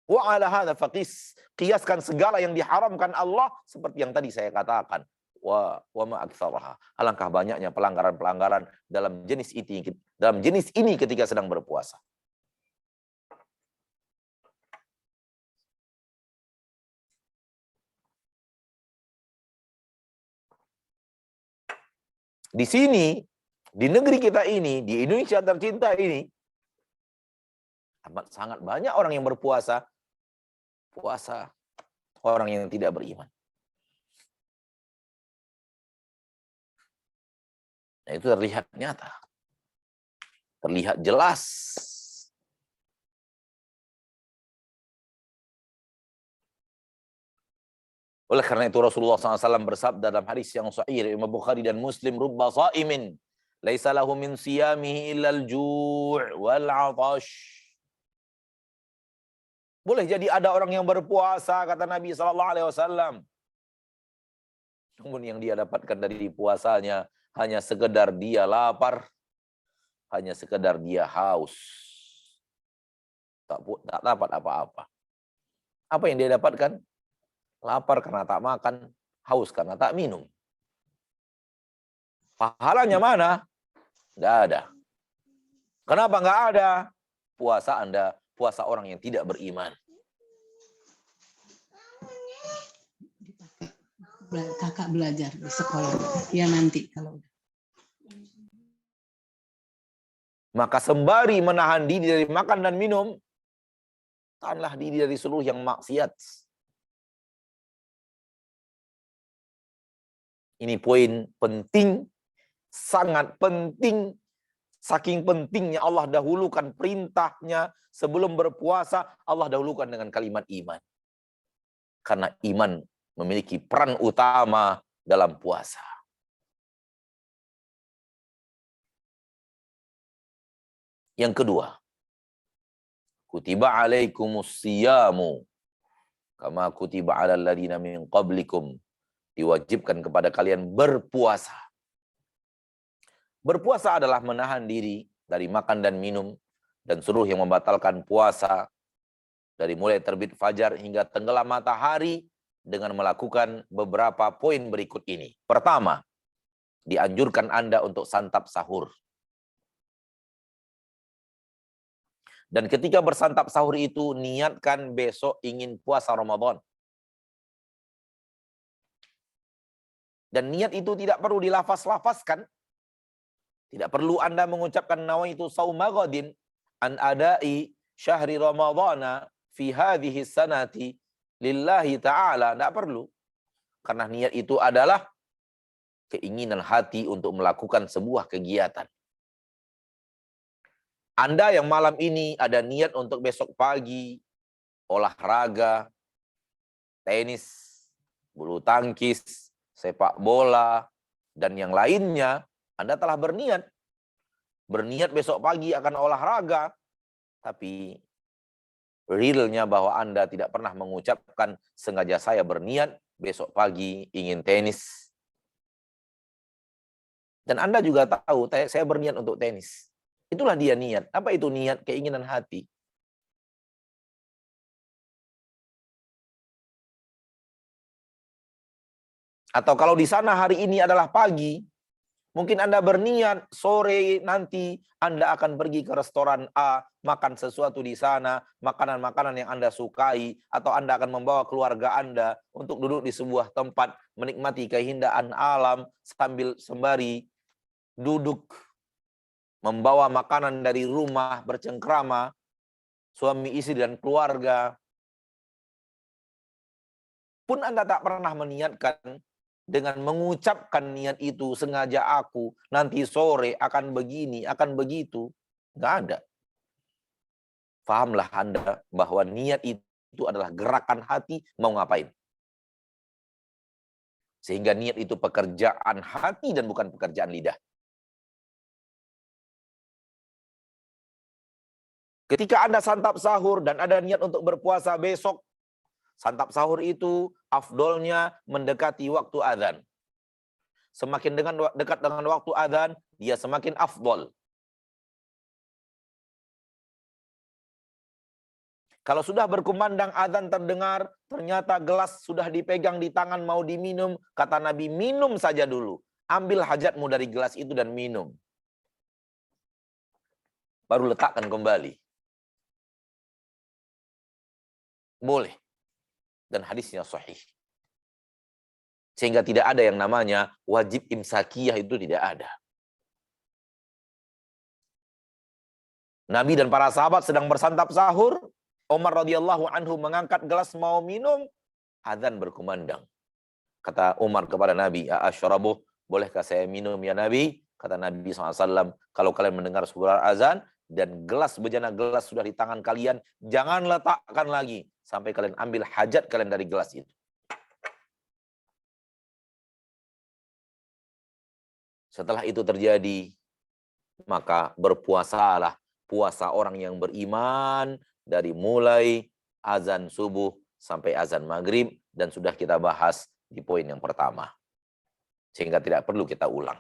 S1: Wa ala hadza faqis, kiaskan segala yang diharamkan Allah seperti yang tadi saya katakan. Wa ma aktsaraha. Alangkah banyaknya pelanggaran-pelanggaran dalam jenis ini ketika sedang berpuasa. Di sini, di negeri kita ini, di Indonesia tercinta ini, amat sangat banyak orang yang berpuasa, puasa orang yang tidak beriman. Nah, itu terlihat nyata. Terlihat jelas. Oleh karena itu Rasulullah SAW bersabda dalam hadis yang sahih Imam Bukhari dan Muslim, rubba shaimin laisa lahu min siyamihi illa al-ju' wal 'atash. Boleh jadi ada orang yang berpuasa, kata Nabi SAW, namun yang dia dapatkan dari puasanya hanya sekedar dia lapar, hanya sekedar dia haus. Tak dapat apa-apa. Apa yang dia dapatkan? Lapar karena tak makan, haus karena tak minum. Pahalanya mana? Nggak ada. Kenapa nggak ada? Puasa Anda, puasa orang yang tidak beriman.
S2: kakak belajar di sekolah. Ya nanti kalau udah.
S1: Maka sembari menahan diri dari makan dan minum, tahanlah diri dari seluruh yang maksiat. Ini poin penting, sangat penting, saking pentingnya Allah dahulukan perintahnya sebelum berpuasa, Allah dahulukan dengan kalimat iman. Karena iman memiliki peran utama dalam puasa. Yang kedua, kutiba alaikumus siyamu kama kutiba alal ladina min qablikum, diwajibkan kepada kalian berpuasa. Berpuasa adalah menahan diri dari makan dan minum dan seluruh yang membatalkan puasa dari mulai terbit fajar hingga tenggelam matahari dengan melakukan beberapa poin berikut ini. Pertama, dianjurkan Anda untuk santap sahur. Dan ketika bersantap sahur itu, niatkan besok ingin puasa Ramadan. Dan niat itu tidak perlu dilafaz-lafazkan. Tidak perlu Anda mengucapkan nawaitu shauma ghadin an adai syahri ramadhana fi hadhihi sanati lillahi ta'ala. Tidak perlu. Karena niat itu adalah keinginan hati untuk melakukan sebuah kegiatan. Anda yang malam ini ada niat untuk besok pagi, olahraga, tenis, bulu tangkis, sepak bola, dan yang lainnya, Anda telah berniat. Berniat besok pagi akan olahraga, tapi realnya bahwa Anda tidak pernah mengucapkan sengaja saya berniat besok pagi ingin tenis. Dan Anda juga tahu, saya berniat untuk tenis. Itulah dia niat. Apa itu niat? Keinginan hati. Atau kalau di sana hari ini adalah pagi, mungkin Anda berniat sore nanti Anda akan pergi ke restoran A, makan sesuatu di sana, makanan-makanan yang Anda sukai, atau Anda akan membawa keluarga Anda untuk duduk di sebuah tempat, menikmati keindahan alam sambil sembari duduk, membawa makanan dari rumah, bercengkrama, suami, istri, dan keluarga. Pun Anda tak pernah meniatkan dengan mengucapkan niat itu, sengaja aku nanti sore akan begini, akan begitu. Nggak ada. Fahamlah Anda bahwa niat itu adalah gerakan hati mau ngapain. Sehingga niat itu pekerjaan hati dan bukan pekerjaan lidah. Ketika Anda santap sahur dan ada niat untuk berpuasa besok, santap sahur itu afdolnya mendekati waktu adzan. Semakin dekat dengan waktu adzan, dia semakin afdol. Kalau sudah berkumandang adzan terdengar, ternyata gelas sudah dipegang di tangan mau diminum, kata Nabi, minum saja dulu. Ambil hajatmu dari gelas itu dan minum. Baru letakkan kembali. Boleh. Dan hadisnya sahih. Sehingga tidak ada yang namanya wajib imsakiyah, itu tidak ada. Nabi dan para sahabat sedang bersantap sahur, Umar radhiyallahu anhu mengangkat gelas mau minum, adzan berkumandang. Kata Umar kepada Nabi, "Asyrabu, bolehkah saya minum ya Nabi?" Kata Nabi SAW, kalau kalian mendengar suara azan dan gelas bejana gelas sudah di tangan kalian, jangan letakkan lagi sampai kalian ambil hajat kalian dari gelas itu. Setelah itu terjadi, maka berpuasalah puasa orang yang beriman dari mulai azan subuh sampai azan maghrib, dan sudah kita bahas di poin yang pertama. Sehingga tidak perlu kita ulang.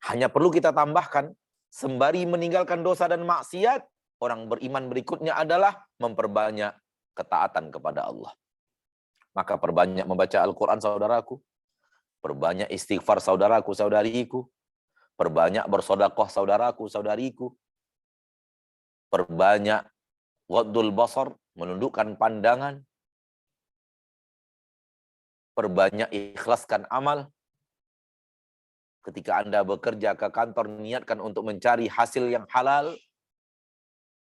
S1: Hanya perlu kita tambahkan, sembari meninggalkan dosa dan maksiat, orang beriman berikutnya adalah memperbanyak ketaatan kepada Allah. Maka perbanyak membaca Al-Quran saudaraku, perbanyak istighfar saudaraku, saudariku, perbanyak bersedekah saudaraku, saudariku, perbanyak ghaddul basar, menundukkan pandangan, perbanyak ikhlaskan amal. Ketika Anda bekerja ke kantor, niatkan untuk mencari hasil yang halal.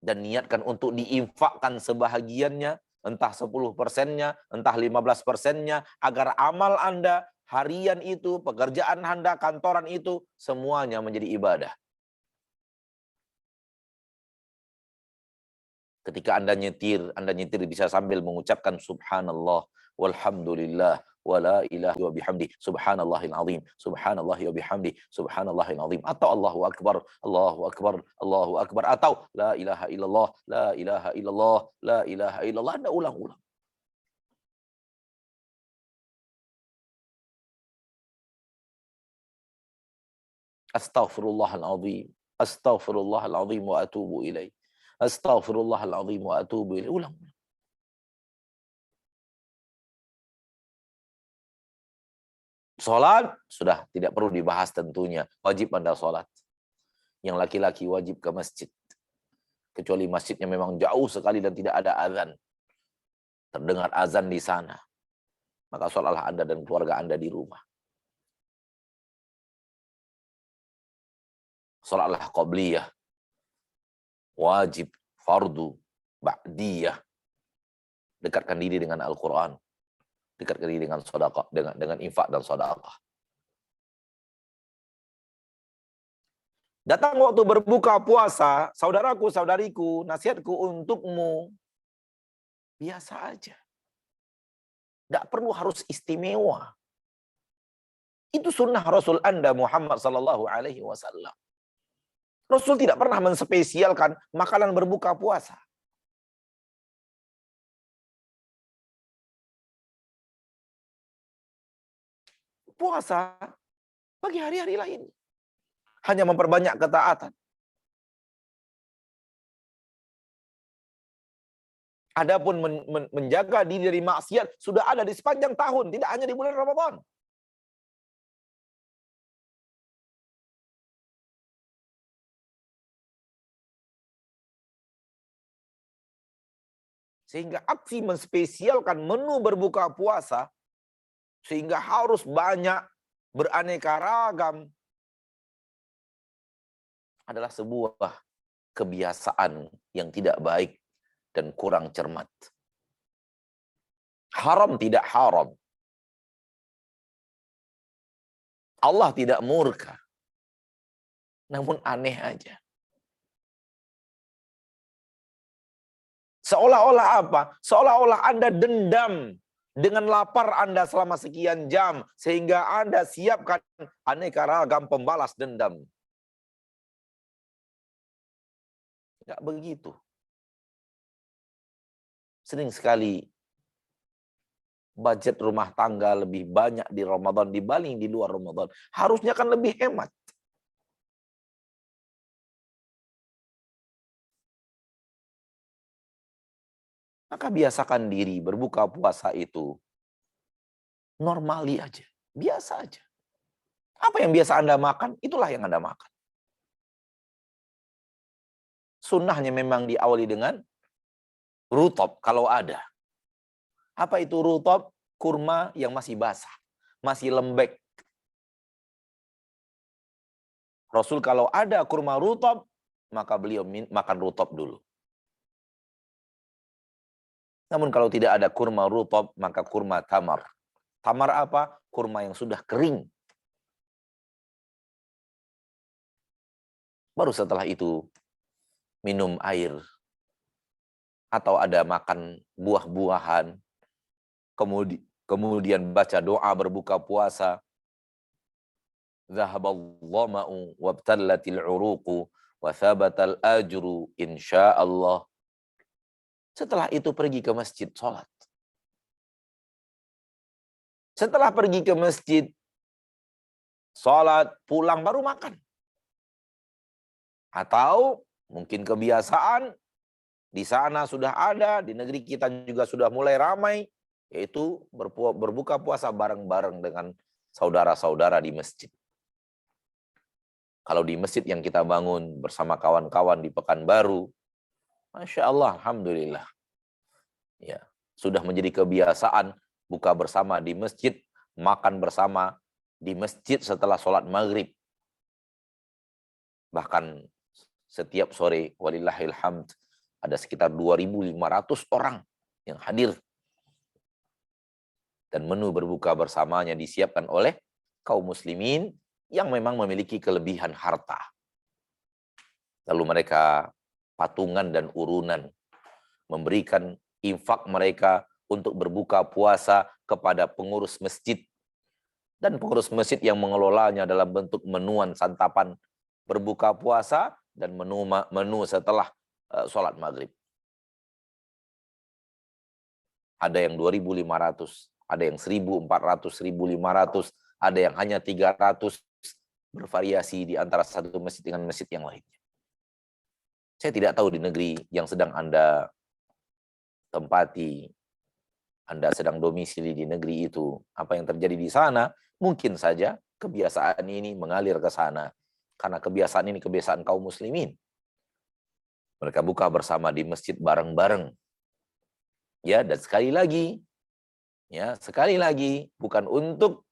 S1: Dan niatkan untuk diinfakkan sebahagiannya, entah 10%-nya, entah 15%-nya, agar amal Anda, harian itu, pekerjaan Anda, kantoran itu, semuanya menjadi ibadah. Ketika Anda nyetir bisa sambil mengucapkan subhanallah, walhamdulillah, wala ilaha wa bihamdi, subhanallahil azim, subhanallahi wa bihamdi, subhanallahil azim, atau Allahu akbar, Allahu akbar, Allahu akbar, atau la ilaha illallah, la ilaha illallah, la ilaha illallah. Anda ulang-ulang. Astaghfirullahal azim, astaghfirullahal azim wa atubu ilaih. Astaghfirullahal azim wa atubu ilaih. Ulang. Sholat sudah tidak perlu dibahas tentunya. Wajib Anda sholat. Yang laki-laki wajib ke masjid. Kecuali masjidnya memang jauh sekali dan tidak ada azan. Terdengar azan di sana. Maka sholatlah Anda dan keluarga Anda di rumah. Sholatlah qabliyah. Wajib, fardu, ba'diyah. Dekatkan diri dengan Al-Quran. Dekatkan diri dengan sedekah, dengan infak dan sedekah. Datang waktu berbuka puasa, saudaraku, saudariku, nasihatku untukmu, biasa aja. Tidak perlu harus istimewa. Itu sunnah Rasul Anda Muhammad sallallahu alaihi wasallam. Rasul tidak pernah menspesialkan makanan berbuka puasa. Puasa bagi hari-hari lain. Hanya memperbanyak ketaatan. Adapun menjaga diri dari maksiat sudah ada di sepanjang tahun, tidak hanya di bulan Ramadan. Sehingga aksi menspesialkan menu berbuka puasa, sehingga harus banyak, beraneka ragam, adalah sebuah kebiasaan yang tidak baik dan kurang cermat. Haram tidak haram. Allah tidak murka. Namun aneh aja. Seolah-olah apa? Seolah-olah Anda dendam dengan lapar Anda selama sekian jam, sehingga Anda siapkan aneka ragam pembalas dendam. Tidak begitu. Sering sekali budget rumah tangga lebih banyak di Ramadan dibanding di luar Ramadan. Harusnya kan lebih hemat. Maka biasakan diri berbuka puasa itu normali aja, biasa aja. Apa yang biasa Anda makan, itulah yang Anda makan. Sunnahnya memang diawali dengan rutab kalau ada. Apa itu rutab? Kurma yang masih basah, masih lembek. Rasul kalau ada kurma rutab, maka beliau makan rutab dulu. Namun kalau tidak ada kurma rutab, maka kurma tamar. Tamar apa? Kurma yang sudah kering. Baru setelah itu minum air. Atau ada makan buah-buahan. Kemudian baca doa berbuka puasa. Zahabal-dhama'u wabtallatil uruqu wa thabatal ajru insyaallah. Setelah itu pergi ke masjid sholat. Setelah pergi ke masjid sholat, pulang baru makan. Atau mungkin kebiasaan di sana sudah ada, di negeri kita juga sudah mulai ramai, yaitu berbuka puasa bareng-bareng dengan saudara-saudara di masjid. Kalau di masjid yang kita bangun bersama kawan-kawan di Pekanbaru, Masya Allah, alhamdulillah. Ya, sudah menjadi kebiasaan buka bersama di masjid makan bersama di masjid setelah sholat maghrib. Bahkan setiap sore, walillahil hamd, ada sekitar 2.500 orang yang hadir. Dan menu berbuka bersamanya disiapkan oleh kaum muslimin yang memang memiliki kelebihan harta. Lalu mereka patungan dan urunan memberikan infak mereka untuk berbuka puasa kepada pengurus masjid. Dan pengurus masjid yang mengelolanya dalam bentuk menuan santapan berbuka puasa dan menu setelah sholat maghrib. Ada yang 2.500, ada yang 1.400, 1.500, ada yang hanya 300, bervariasi di antara satu masjid dengan masjid yang lainnya. Saya tidak tahu di negeri yang sedang Anda tempati, Anda sedang domisili di negeri itu, apa yang terjadi di sana. Mungkin saja kebiasaan ini mengalir ke sana, karena kebiasaan ini kebiasaan kaum muslimin. Mereka buka bersama di masjid bareng-bareng. Ya, dan sekali lagi bukan untuk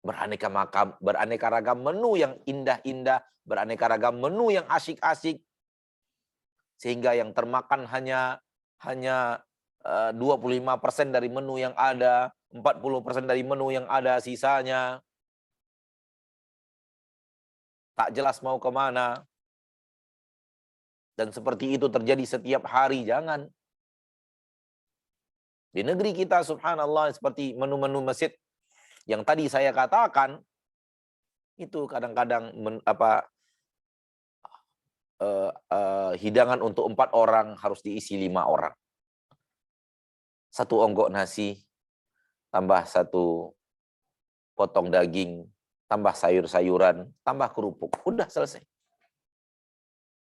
S1: beraneka ragam menu yang indah-indah, beraneka ragam menu yang asyik-asyik, sehingga yang termakan hanya 25% dari menu yang ada, 40% dari menu yang ada, sisanya tak jelas mau kemana. Dan seperti itu terjadi setiap hari, jangan. Di negeri kita, subhanallah, seperti menu-menu masjid yang tadi saya katakan, itu kadang-kadang hidangan untuk 4 orang harus diisi 5 orang. 1 onggok nasi, tambah 1 potong daging, tambah sayur-sayuran, tambah kerupuk. Udah selesai.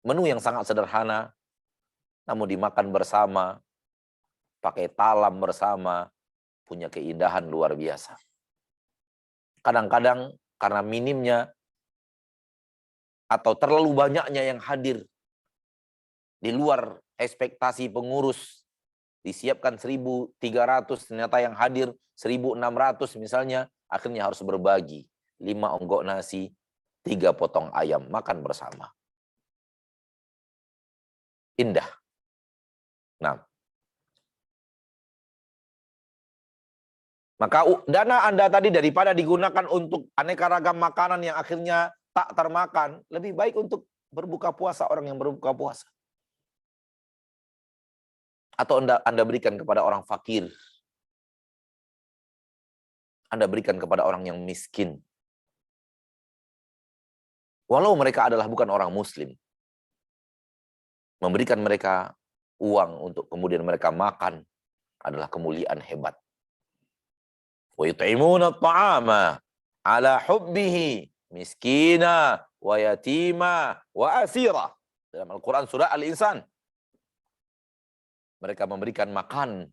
S1: Menu yang sangat sederhana, namun dimakan bersama, pakai talam bersama, punya keindahan luar biasa. Kadang-kadang karena minimnya atau terlalu banyaknya yang hadir, di luar ekspektasi pengurus, disiapkan 1.300, ternyata yang hadir 1.600 misalnya, akhirnya harus berbagi. 5 onggok nasi, 3 potong ayam, makan bersama. Indah. Nah, maka dana Anda tadi daripada digunakan untuk aneka ragam makanan yang akhirnya tak termakan, lebih baik untuk berbuka puasa, orang yang berbuka puasa. Atau Anda berikan kepada orang fakir. Anda berikan kepada orang yang miskin. Walau mereka adalah bukan orang muslim. Memberikan mereka uang untuk kemudian mereka makan adalah kemuliaan hebat. Wa yut'imuna at-ta'ama 'ala hubbihi miskina wa yatima wa asira. Dalam Al-Quran surah Al-Insan. Mereka memberikan makan.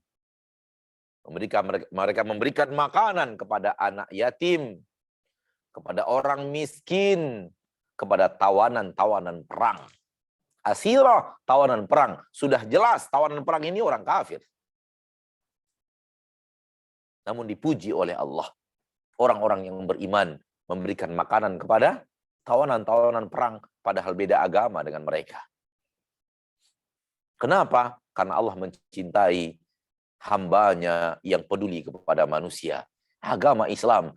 S1: Mereka memberikan makanan kepada anak yatim, kepada orang miskin, kepada tawanan-tawanan perang. Asira, tawanan perang. Sudah jelas tawanan perang ini orang kafir. Namun dipuji oleh Allah. Orang-orang yang beriman memberikan makanan kepada tawanan-tawanan perang, padahal beda agama dengan mereka. Kenapa? Karena Allah mencintai hambanya yang peduli kepada manusia. Agama Islam,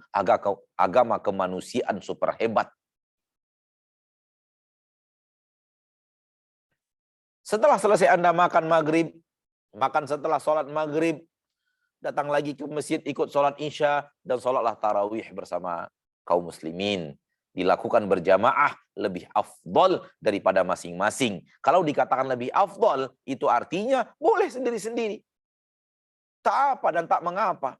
S1: agama kemanusiaan super hebat. Setelah selesai Anda makan maghrib, makan setelah sholat maghrib, datang lagi ke masjid, ikut sholat isya, dan sholatlah tarawih bersama kaum muslimin. Dilakukan berjamaah lebih afdol daripada masing-masing. Kalau dikatakan lebih afdol, itu artinya boleh sendiri-sendiri. Tak apa dan tak mengapa.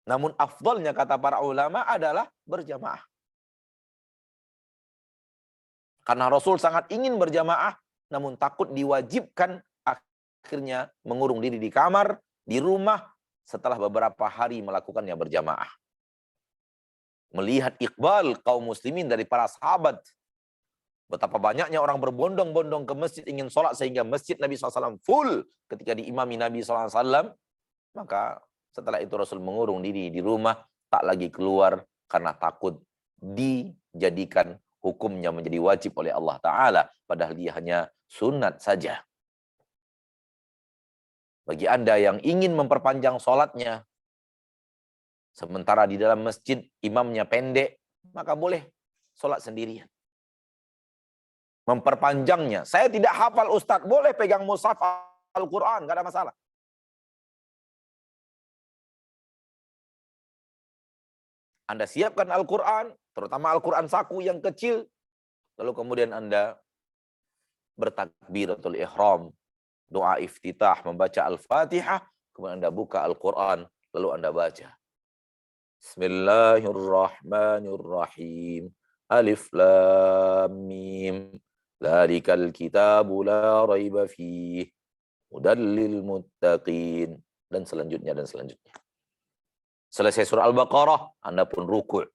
S1: Namun afdolnya kata para ulama adalah berjamaah. Karena Rasul sangat ingin berjamaah, namun takut diwajibkan, akhirnya mengurung diri di kamar, di rumah, setelah beberapa hari melakukannya berjamaah. Melihat iqbal kaum muslimin dari para sahabat Betapa banyaknya orang berbondong-bondong ke masjid ingin sholat sehingga masjid Nabi SAW full ketika diimami Nabi SAW. Maka setelah itu Rasul mengurung diri di rumah, tak lagi keluar karena takut dijadikan hukumnya menjadi wajib oleh Allah Ta'ala. Padahal dia hanya sunat saja. Bagi Anda yang ingin memperpanjang sholatnya, sementara di dalam masjid imamnya pendek, maka boleh sholat sendirian. Memperpanjangnya. Saya tidak hafal Ustadz, boleh pegang mushaf Al-Quran, nggak ada masalah. Anda siapkan Al-Quran, terutama Al-Quran saku yang kecil, lalu kemudian Anda bertakbiratul ihram, doa iftitah, membaca Al-Fatihah, kemudian Anda buka Al-Quran, lalu Anda baca. Bismillahirrahmanirrahim. Alif lam mim. Dzalikal kitabu la raiba fihi. Hudal lil muttaqin. Dan selanjutnya dan selanjutnya. Selesai surah Al-Baqarah, Anda pun rukuk.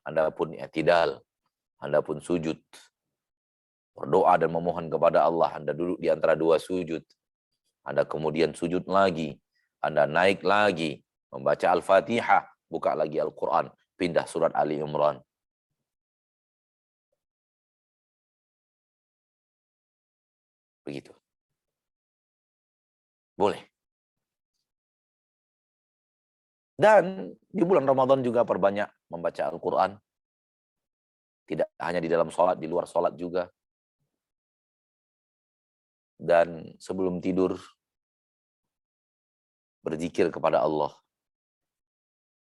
S1: Anda pun i'tidal. Anda pun sujud. Berdoa dan memohon kepada Allah. Anda duduk di antara dua sujud. Anda kemudian sujud lagi. Anda naik lagi. Membaca Al-Fatihah. Buka lagi Al-Quran. Pindah surat Ali Imran. Begitu. Boleh. Dan di bulan Ramadan juga perbanyak membaca Al-Quran. Tidak hanya di dalam sholat, di luar sholat juga. Dan sebelum tidur, berzikir kepada Allah.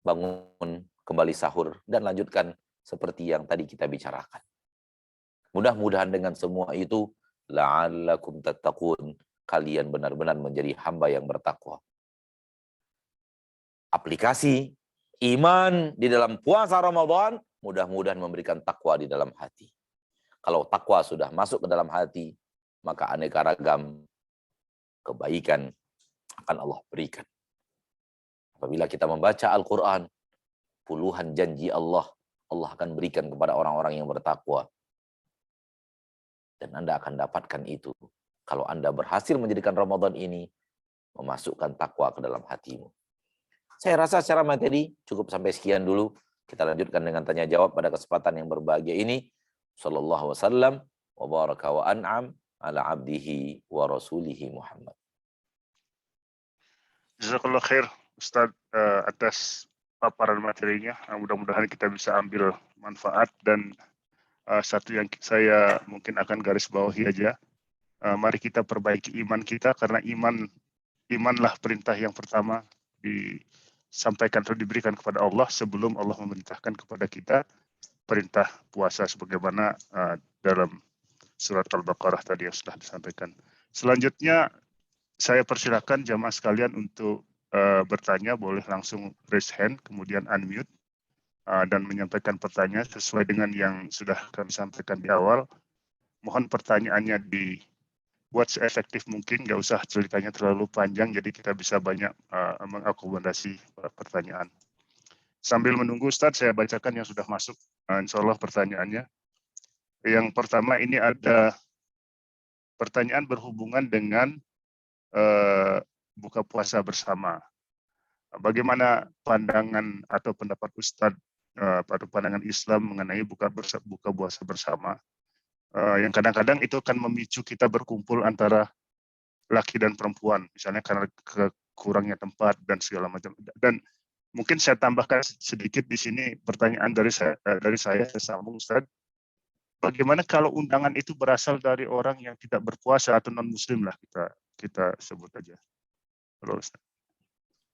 S1: Bangun, kembali sahur, dan lanjutkan seperti yang tadi kita bicarakan. Mudah-mudahan dengan semua itu, la'allakum tattaqun, kalian benar-benar menjadi hamba yang bertakwa. Aplikasi iman di dalam puasa Ramadan, mudah-mudahan memberikan takwa di dalam hati. Kalau takwa sudah masuk ke dalam hati, maka aneka ragam kebaikan akan Allah berikan. Apabila kita membaca Al-Quran, puluhan janji Allah akan berikan kepada orang-orang yang bertakwa. Dan Anda akan dapatkan itu. Kalau Anda berhasil menjadikan Ramadan ini, memasukkan takwa ke dalam hatimu. Saya rasa secara materi cukup sampai sekian dulu. Kita lanjutkan dengan tanya jawab pada kesempatan yang berbahagia ini. Sallallahu wasallam wa baraka wa an'am ala abdihi wa rasulihi Muhammad.
S3: Jazakallah khair Ustadz atas paparan materinya. Mudah-mudahan kita bisa ambil manfaat dan satu yang saya mungkin akan garis bawahi aja. Mari kita perbaiki iman kita karena imanlah perintah yang pertama disampaikan atau diberikan kepada Allah sebelum Allah memerintahkan kepada kita perintah puasa sebagaimana dalam surat Al-Baqarah tadi yang sudah disampaikan. Selanjutnya saya persilakan jamaah sekalian untuk bertanya, boleh langsung raise hand, kemudian unmute dan menyampaikan pertanyaan sesuai dengan yang sudah kami sampaikan di awal. Mohon pertanyaannya dibuat seefektif mungkin, nggak usah ceritanya terlalu panjang, jadi kita bisa banyak mengakomodasi pertanyaan. Sambil menunggu Ustadz, saya bacakan yang sudah masuk, insya Allah pertanyaannya. Yang pertama ini ada pertanyaan berhubungan dengan buka puasa bersama. Bagaimana pandangan atau pendapat Ustadz pada pandangan Islam mengenai buka puasa bersama? Yang kadang-kadang itu akan memicu kita berkumpul antara laki dan perempuan, misalnya karena kurangnya tempat dan segala macam. Dan mungkin saya tambahkan sedikit di sini pertanyaan dari saya sambung Ustadz. Bagaimana kalau undangan itu berasal dari orang yang tidak berpuasa atau non-muslim lah kita sebut aja. Halo, Ustaz.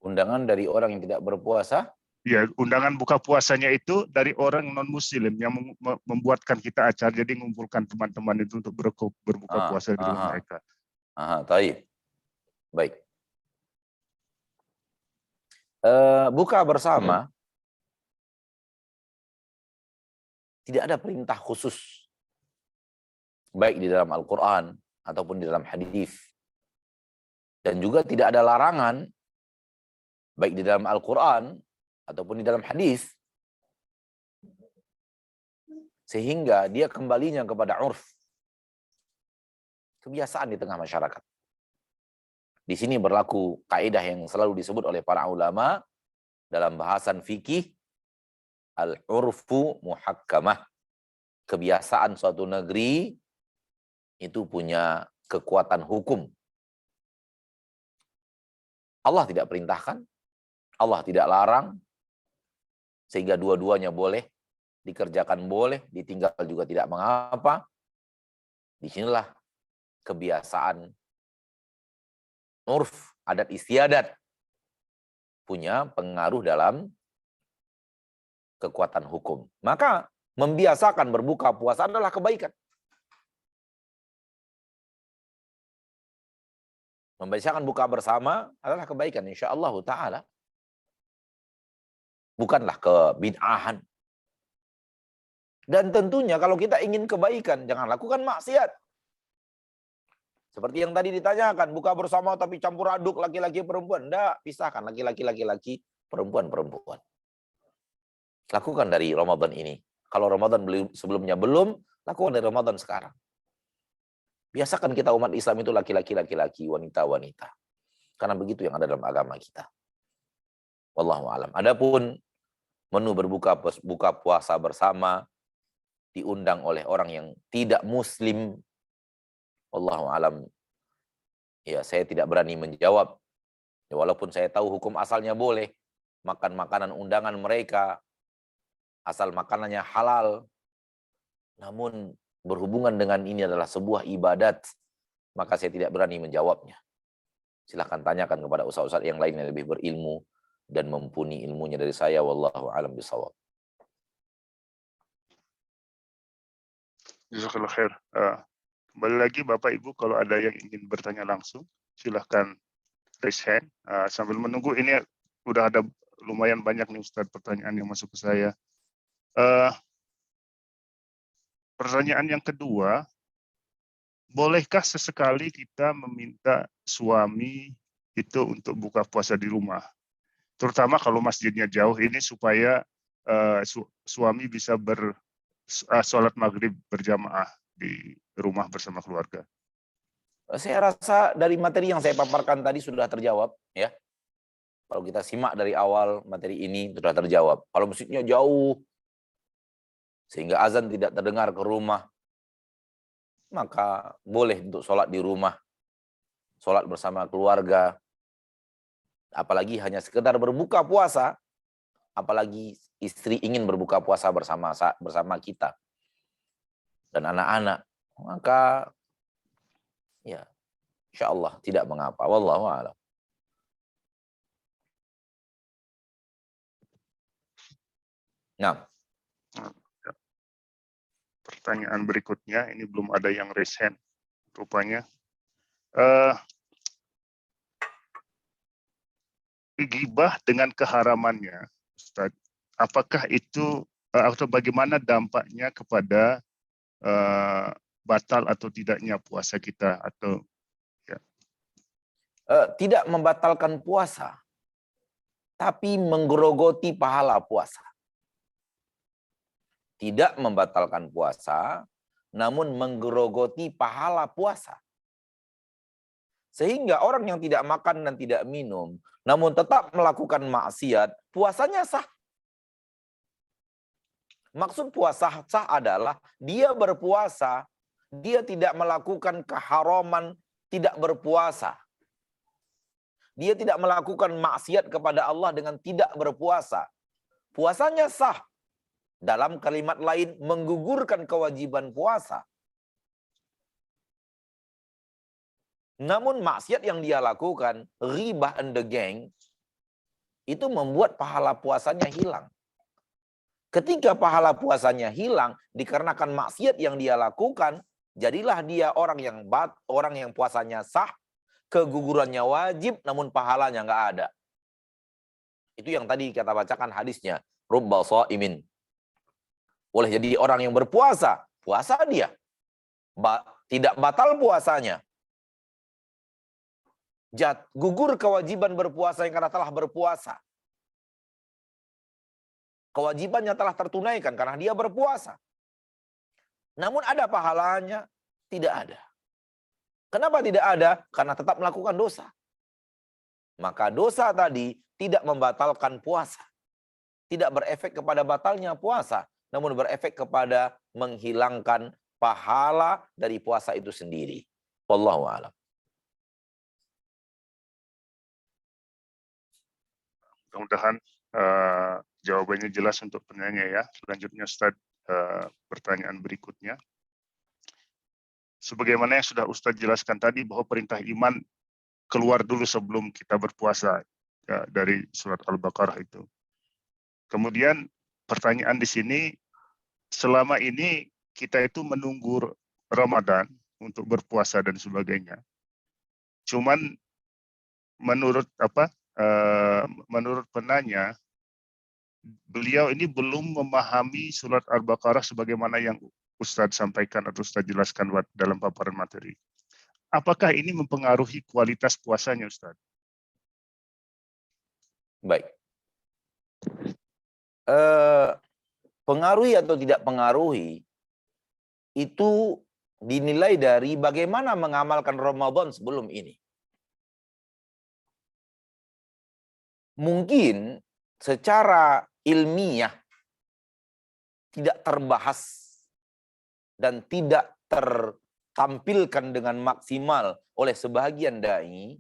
S1: Undangan dari orang yang tidak berpuasa?
S3: Ya, undangan buka puasanya itu dari orang non-muslim yang membuatkan kita acara, jadi mengumpulkan teman-teman itu untuk berbuka puasa di rumah mereka.
S1: Baik. Buka bersama tidak ada perintah khusus baik di dalam Al-Quran ataupun di dalam hadis, dan juga tidak ada larangan baik di dalam Al-Quran ataupun di dalam hadis Sehingga dia kembalinya kepada urf. Kebiasaan di tengah masyarakat. Di sini berlaku kaidah yang selalu disebut oleh para ulama dalam bahasan fikih, al-urfu muhakkamah. Kebiasaan suatu negeri itu punya kekuatan hukum. Allah tidak perintahkan, Allah tidak larang, sehingga dua-duanya boleh, dikerjakan boleh, ditinggal juga tidak mengapa. Disinilah kebiasaan urf, adat istiadat, punya pengaruh dalam kekuatan hukum. Maka membiasakan berbuka puasa adalah kebaikan. Membiasakan buka bersama adalah kebaikan, insyaallah ta'ala. Bukanlah kebid'ahan. Dan tentunya kalau kita ingin kebaikan, jangan lakukan maksiat. Seperti yang tadi ditanyakan, buka bersama tapi campur aduk laki-laki perempuan. Tidak, pisahkan laki-laki, perempuan. Lakukan dari Ramadan ini. Kalau Ramadan sebelumnya belum, lakukan dari Ramadan sekarang. Biasakan kita umat Islam itu laki-laki, wanita-wanita. Karena begitu yang ada dalam agama kita. Wallahu a'lam. Adapun menu berbuka puasa bersama diundang oleh orang yang tidak muslim, wallahu a'lam. Ya, saya tidak berani menjawab. Ya, walaupun saya tahu hukum asalnya boleh makan makanan undangan mereka, asal makanannya halal. Namun berhubungan dengan ini adalah sebuah ibadat, maka saya tidak berani menjawabnya. Silahkan tanyakan kepada ustaz-ustaz yang lain yang lebih berilmu dan mumpuni ilmunya dari saya. Wallahu a'lam bishawab.
S3: Jazakallah khair. Kembali lagi Bapak Ibu, kalau ada yang ingin bertanya langsung, silahkan raise hand. Sambil menunggu, ini udah ada lumayan banyak nih Ustadz pertanyaan yang masuk ke saya. Pertanyaan yang kedua, bolehkah sesekali kita meminta suami itu untuk buka puasa di rumah? Terutama kalau masjidnya jauh ini supaya suami bisa sholat maghrib berjamaah di rumah bersama keluarga.
S1: Saya rasa dari materi yang saya paparkan tadi sudah terjawab, ya. Kalau kita simak dari awal materi ini sudah terjawab. Kalau masjidnya jauh sehingga azan tidak terdengar ke rumah, maka boleh untuk sholat di rumah, sholat bersama keluarga. Apalagi hanya sekedar berbuka puasa, apalagi istri ingin berbuka puasa bersama kita dan anak-anak, maka ya insyaallah tidak mengapa. Wallahu a'lam. Nah,
S3: pertanyaan berikutnya, ini belum ada yang raise hand rupanya. Ghibah dengan keharamannya, Ustaz, apakah itu atau bagaimana dampaknya kepada batal atau tidaknya puasa kita, atau ya?
S1: Tidak membatalkan puasa, tapi menggerogoti pahala puasa. Tidak membatalkan puasa, namun menggerogoti pahala puasa. Sehingga orang yang tidak makan dan tidak minum, namun tetap melakukan maksiat, puasanya sah. Maksud puasa sah adalah dia berpuasa, dia tidak melakukan keharaman tidak berpuasa. Dia tidak melakukan maksiat kepada Allah dengan tidak berpuasa. Puasanya sah. Dalam kalimat lain, menggugurkan kewajiban puasa. Namun maksiat yang dia lakukan, ghibah and the gang, itu membuat pahala puasanya hilang. Ketika pahala puasanya hilang, dikarenakan maksiat yang dia lakukan, jadilah dia orang yang puasanya sah, kegugurannya wajib, namun pahalanya nggak ada. Itu yang tadi kita bacakan hadisnya. Rubba sha'imin. Boleh jadi orang yang berpuasa, puasa dia. Tidak batal puasanya. Gugur kewajiban berpuasa yang karena telah berpuasa. Kewajibannya telah tertunaikan karena dia berpuasa. Namun ada pahalanya? Tidak ada. Kenapa tidak ada? Karena tetap melakukan dosa. Maka dosa tadi tidak membatalkan puasa. Tidak berefek kepada batalnya puasa, namun berefek kepada menghilangkan pahala dari puasa itu sendiri. Wallahu a'lam.
S3: Mudah-mudahan jawabannya jelas untuk penanya ya. Selanjutnya Ustaz, pertanyaan berikutnya. Sebagaimana yang sudah Ustaz jelaskan tadi bahwa perintah iman keluar dulu sebelum kita berpuasa ya, dari surat Al-Baqarah itu. Kemudian pertanyaan di sini, selama ini kita itu menunggu Ramadan untuk berpuasa dan sebagainya. Cuman menurut menurut penanya, beliau ini belum memahami surat Al-Baqarah sebagaimana yang Ustadz sampaikan atau Ustadz jelaskan dalam paparan materi. Apakah ini mempengaruhi kualitas puasanya, Ustadz?
S1: Baik. Pengaruhi atau tidak pengaruhi itu dinilai dari bagaimana mengamalkan Ramadan sebelum ini. Mungkin secara ilmiah tidak terbahas dan tidak tertampilkan dengan maksimal oleh sebagian dai,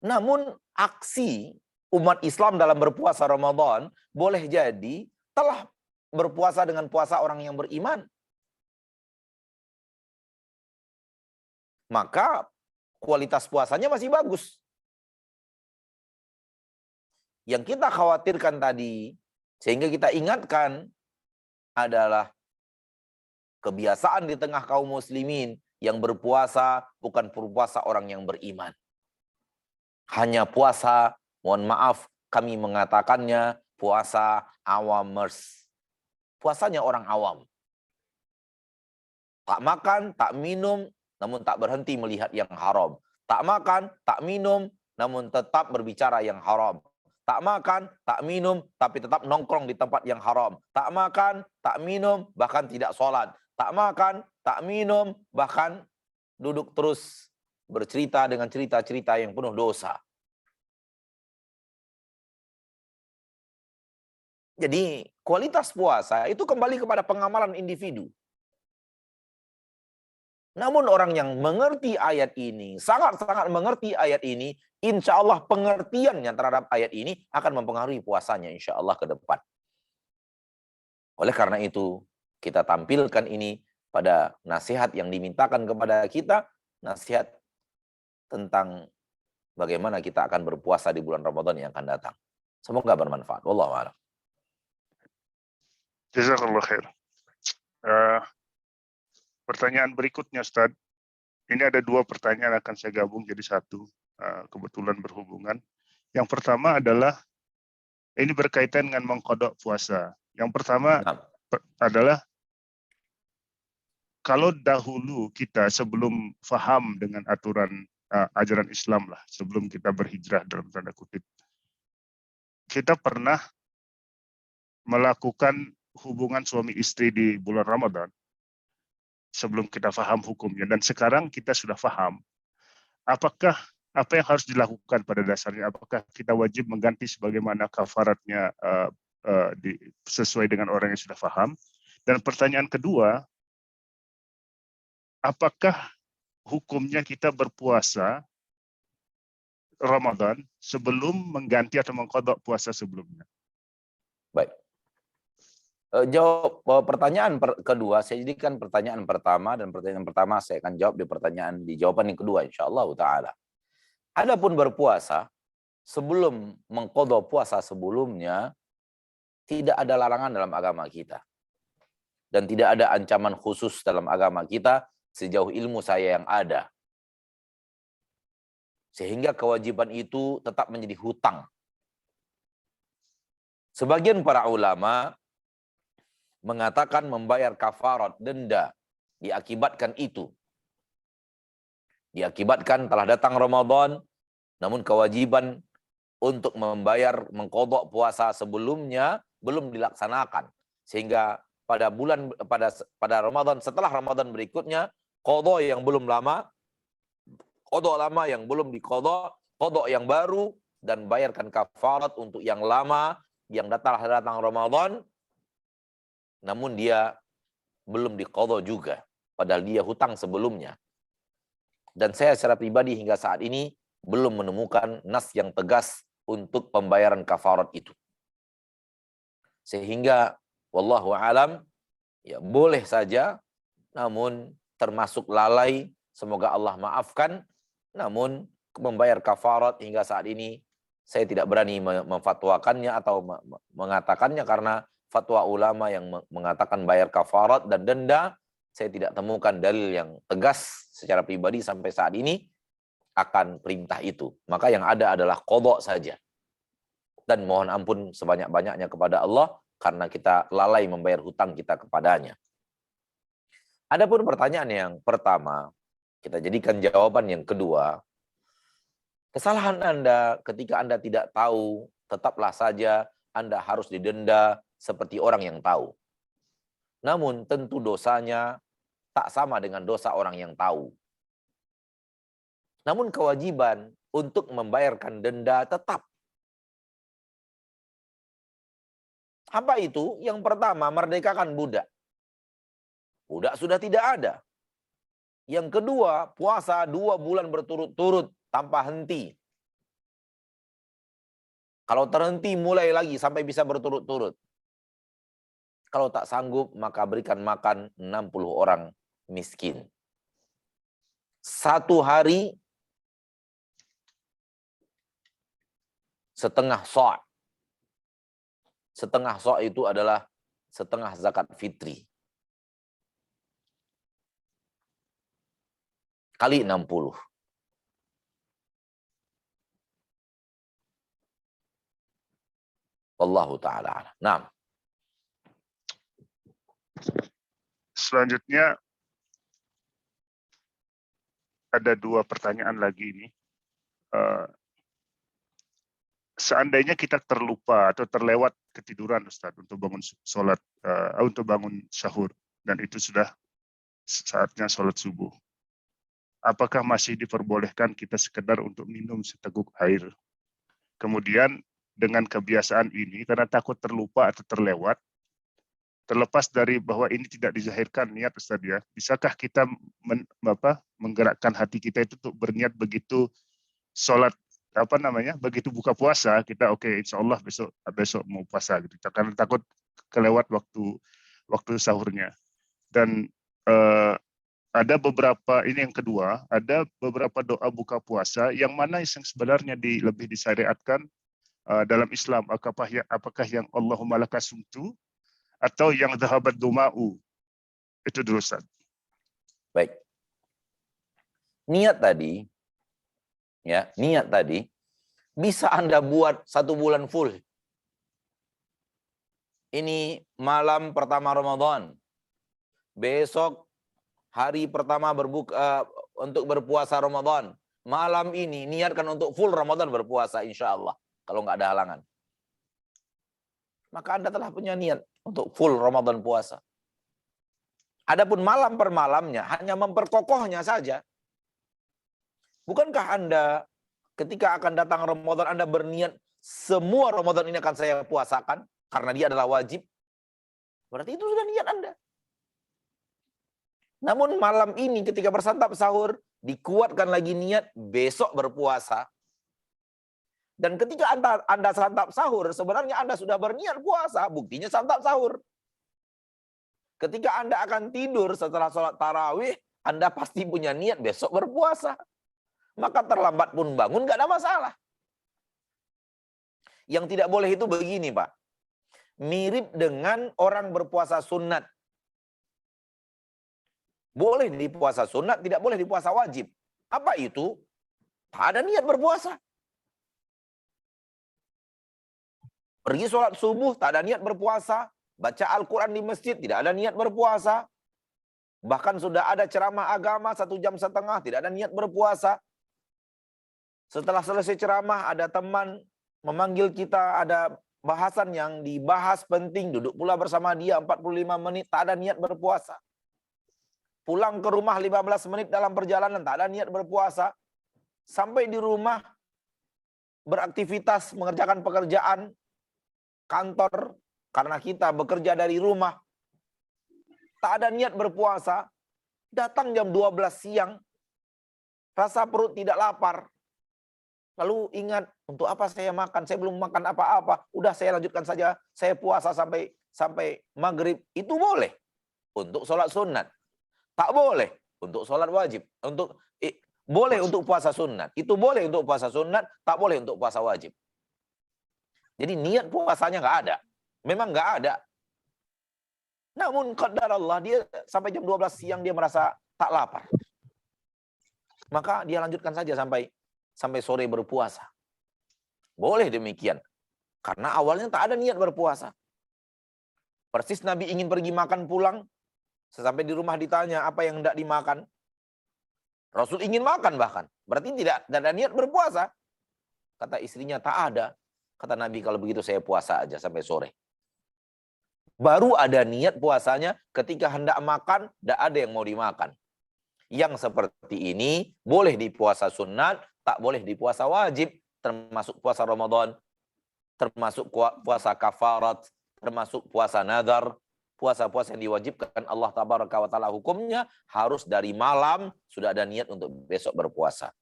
S1: namun aksi umat Islam dalam berpuasa Ramadan boleh jadi telah berpuasa dengan puasa orang yang beriman. Maka kualitas puasanya masih bagus. Yang kita khawatirkan tadi, sehingga kita ingatkan, adalah kebiasaan di tengah kaum muslimin yang berpuasa bukan berpuasa orang yang beriman. Hanya puasa, mohon maaf, kami mengatakannya puasa awamers. Puasanya orang awam. Tak makan, tak minum, namun tak berhenti melihat yang haram. Tak makan, tak minum, namun tetap berbicara yang haram. Tak makan, tak minum, tapi tetap nongkrong di tempat yang haram. Tak makan, tak minum, bahkan tidak sholat. Tak makan, tak minum, bahkan duduk terus bercerita dengan cerita-cerita yang penuh dosa. Jadi kualitas puasa itu kembali kepada pengamalan individu. Namun orang yang mengerti ayat ini, sangat-sangat mengerti ayat ini, insya Allah pengertiannya terhadap ayat ini akan mempengaruhi puasanya insya Allah ke depan. Oleh karena itu, kita tampilkan ini pada nasihat yang dimintakan kepada kita, nasihat tentang bagaimana kita akan berpuasa di bulan Ramadan yang akan datang. Semoga bermanfaat. Wallahu a'lam.
S3: Jazakallah khair. Pertanyaan berikutnya, Ustaz. Ini ada dua pertanyaan akan saya gabung jadi satu, kebetulan berhubungan. Yang pertama adalah, ini berkaitan dengan mengqadha puasa. Yang pertama adalah, kalau dahulu kita sebelum faham dengan aturan ajaran Islam lah, sebelum kita berhijrah dalam tanda kutip, kita pernah melakukan hubungan suami istri di bulan Ramadan sebelum kita faham hukumnya, dan sekarang kita sudah faham. Apakah apa yang harus dilakukan pada dasarnya? Apakah kita wajib mengganti sebagaimana kafaratnya sesuai dengan orang yang sudah faham? Dan pertanyaan kedua, apakah hukumnya kita berpuasa Ramadan sebelum mengganti atau mengqadha puasa sebelumnya?
S1: Baik. Jawab pertanyaan kedua, saya jadikan pertanyaan pertama, dan pertanyaan pertama saya akan jawab di jawaban yang kedua insyaallah taala. Adapun berpuasa sebelum mengqadha puasa sebelumnya, tidak ada larangan dalam agama kita. Dan tidak ada ancaman khusus dalam agama kita sejauh ilmu saya yang ada. Sehingga kewajiban itu tetap menjadi hutang. Sebagian para ulama mengatakan membayar kafarat, denda, diakibatkan itu. Diakibatkan telah datang Ramadan, namun kewajiban untuk membayar, mengqadha puasa sebelumnya belum dilaksanakan. Sehingga pada Ramadan setelah Ramadan berikutnya, qadha yang belum lama, qadha lama yang belum diqadha, qadha yang baru, dan bayarkan kafarat untuk yang lama yang datang Ramadan namun dia belum diqadha juga, padahal dia hutang sebelumnya. Dan saya secara pribadi hingga saat ini belum menemukan nas yang tegas untuk pembayaran kafarat itu. Sehingga wallahu alam, ya boleh saja, namun termasuk lalai, semoga Allah maafkan. Namun membayar kafarat hingga saat ini saya tidak berani memfatwakannya atau mengatakannya, karena fatwa ulama yang mengatakan bayar kafarat dan denda, saya tidak temukan dalil yang tegas secara pribadi sampai saat ini akan perintah itu. Maka yang ada adalah qadha saja. Dan mohon ampun sebanyak-banyaknya kepada Allah karena kita lalai membayar hutang kita kepadanya. Adapun pertanyaan yang pertama, kita jadikan jawaban yang kedua. Kesalahan Anda ketika Anda tidak tahu, tetaplah saja Anda harus didenda seperti orang yang tahu. Namun tentu dosanya tak sama dengan dosa orang yang tahu. Namun kewajiban untuk membayarkan denda tetap. Apa itu? Yang pertama, merdekakan budak. Budak sudah tidak ada. Yang kedua, puasa 2 bulan berturut-turut tanpa henti. Kalau terhenti, mulai lagi sampai bisa berturut-turut. Kalau tak sanggup, maka berikan makan 60 orang miskin. 1 hari setengah sa'. Setengah sa' itu adalah setengah zakat fitri. Kali 60. Wallahu ta'ala. Nah.
S3: Selanjutnya ada 2 pertanyaan lagi ini. Seandainya kita terlupa atau terlewat ketiduran, Ustaz, untuk bangun sholat, untuk bangun sahur, dan itu sudah saatnya sholat subuh, apakah masih diperbolehkan kita sekedar untuk minum seteguk air? Kemudian dengan kebiasaan ini, karena takut terlupa atau terlewat, terlepas dari bahwa ini tidak dizahirkan niat, Ustaz, ya, bisakah kita menggerakkan hati kita itu untuk berniat begitu sholat, begitu buka puasa, kita insya Allah besok mau puasa gitu, karena takut kelewat waktu sahurnya. Dan ada beberapa, ini yang kedua, ada beberapa doa buka puasa yang mana yang sebenarnya lebih disyariatkan dalam Islam. Apakah yang Allahumma laka sumtu atau yang dhahabat duma'u? Itu dulu, Ustaz.
S1: Baik. Niat tadi bisa Anda buat 1 bulan full. Ini malam pertama Ramadan. Besok hari pertama berbuka untuk berpuasa Ramadan. Malam ini niatkan untuk full Ramadan berpuasa insya Allah. Kalau nggak ada halangan. Maka Anda telah punya niat untuk full Ramadan puasa. Adapun malam per malamnya hanya memperkokohnya saja. Bukankah Anda ketika akan datang Ramadan, Anda berniat semua Ramadan ini akan saya puasakan karena dia adalah wajib? Berarti itu sudah niat Anda. Namun malam ini ketika bersantap sahur, dikuatkan lagi niat besok berpuasa. Dan ketika Anda santap sahur, sebenarnya Anda sudah berniat puasa, buktinya santap sahur. Ketika Anda akan tidur setelah sholat tarawih, Anda pasti punya niat besok berpuasa. Maka terlambat pun bangun, nggak ada masalah. Yang tidak boleh itu begini, Pak. Mirip dengan orang berpuasa sunat. Boleh di puasa sunat, tidak boleh di puasa wajib. Apa itu? Tak ada niat berpuasa. Pergi sholat subuh, tak ada niat berpuasa. Baca Al-Quran di masjid, tidak ada niat berpuasa. Bahkan sudah ada ceramah agama 1,5 jam, tidak ada niat berpuasa. Setelah selesai ceramah, ada teman memanggil kita, ada bahasan yang dibahas penting, duduk pula bersama dia 45 menit, tak ada niat berpuasa. Pulang ke rumah 15 menit dalam perjalanan, tak ada niat berpuasa. Sampai di rumah, beraktivitas, mengerjakan pekerjaan kantor, karena kita bekerja dari rumah. Tak ada niat berpuasa, datang jam 12 siang, rasa perut tidak lapar. Lalu ingat, untuk apa saya makan? Saya belum makan apa-apa. Udah saya lanjutkan saja, saya puasa sampai maghrib. Itu boleh untuk sholat sunat. Tak boleh untuk sholat wajib. Boleh untuk puasa sunat. Itu boleh untuk puasa sunat, tak boleh untuk puasa wajib. Jadi niat puasanya nggak ada. Memang nggak ada. Namun qadar Allah, dia sampai jam 12 siang dia merasa tak lapar. Maka dia lanjutkan saja sampai sore berpuasa. Boleh demikian. Karena awalnya tak ada niat berpuasa. Persis Nabi ingin pergi makan pulang. Sampai di rumah ditanya apa yang hendak dimakan. Rasul ingin makan bahkan. Berarti tidak ada niat berpuasa. Kata istrinya, tak ada. Kata Nabi, kalau begitu saya puasa aja sampai sore. Baru ada niat puasanya ketika hendak makan, tidak ada yang mau dimakan. Yang seperti ini boleh di puasa sunat, tak boleh di puasa wajib. Termasuk puasa Ramadan, termasuk puasa kafarat, termasuk puasa nadar. Puasa-puasa yang diwajibkan Allah Tabaraka wa Ta'ala hukumnya harus dari malam sudah ada niat untuk besok berpuasa.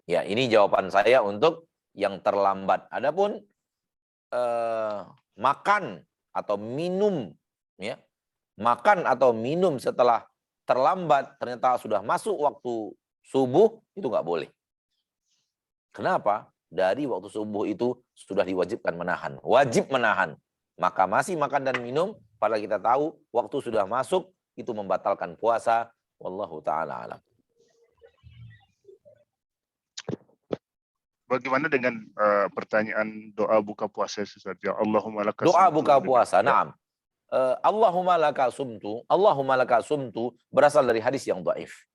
S1: Ya, ini jawaban saya untuk yang terlambat. Adapun makan atau minum, ya, makan atau minum setelah terlambat ternyata sudah masuk waktu subuh, itu nggak boleh. Kenapa? Dari waktu subuh itu sudah diwajibkan menahan, wajib menahan. Maka masih makan dan minum, padahal kita tahu waktu sudah masuk, itu membatalkan puasa. Wallahu ta'ala alam.
S3: Bagaimana dengan pertanyaan doa buka puasa Ustaz? Ya Allahumma laka
S1: Doa
S3: sumtu.
S1: buka puasa,
S3: Ya.
S1: naam. Allahumma laka sumtu berasal dari hadis yang dhaif.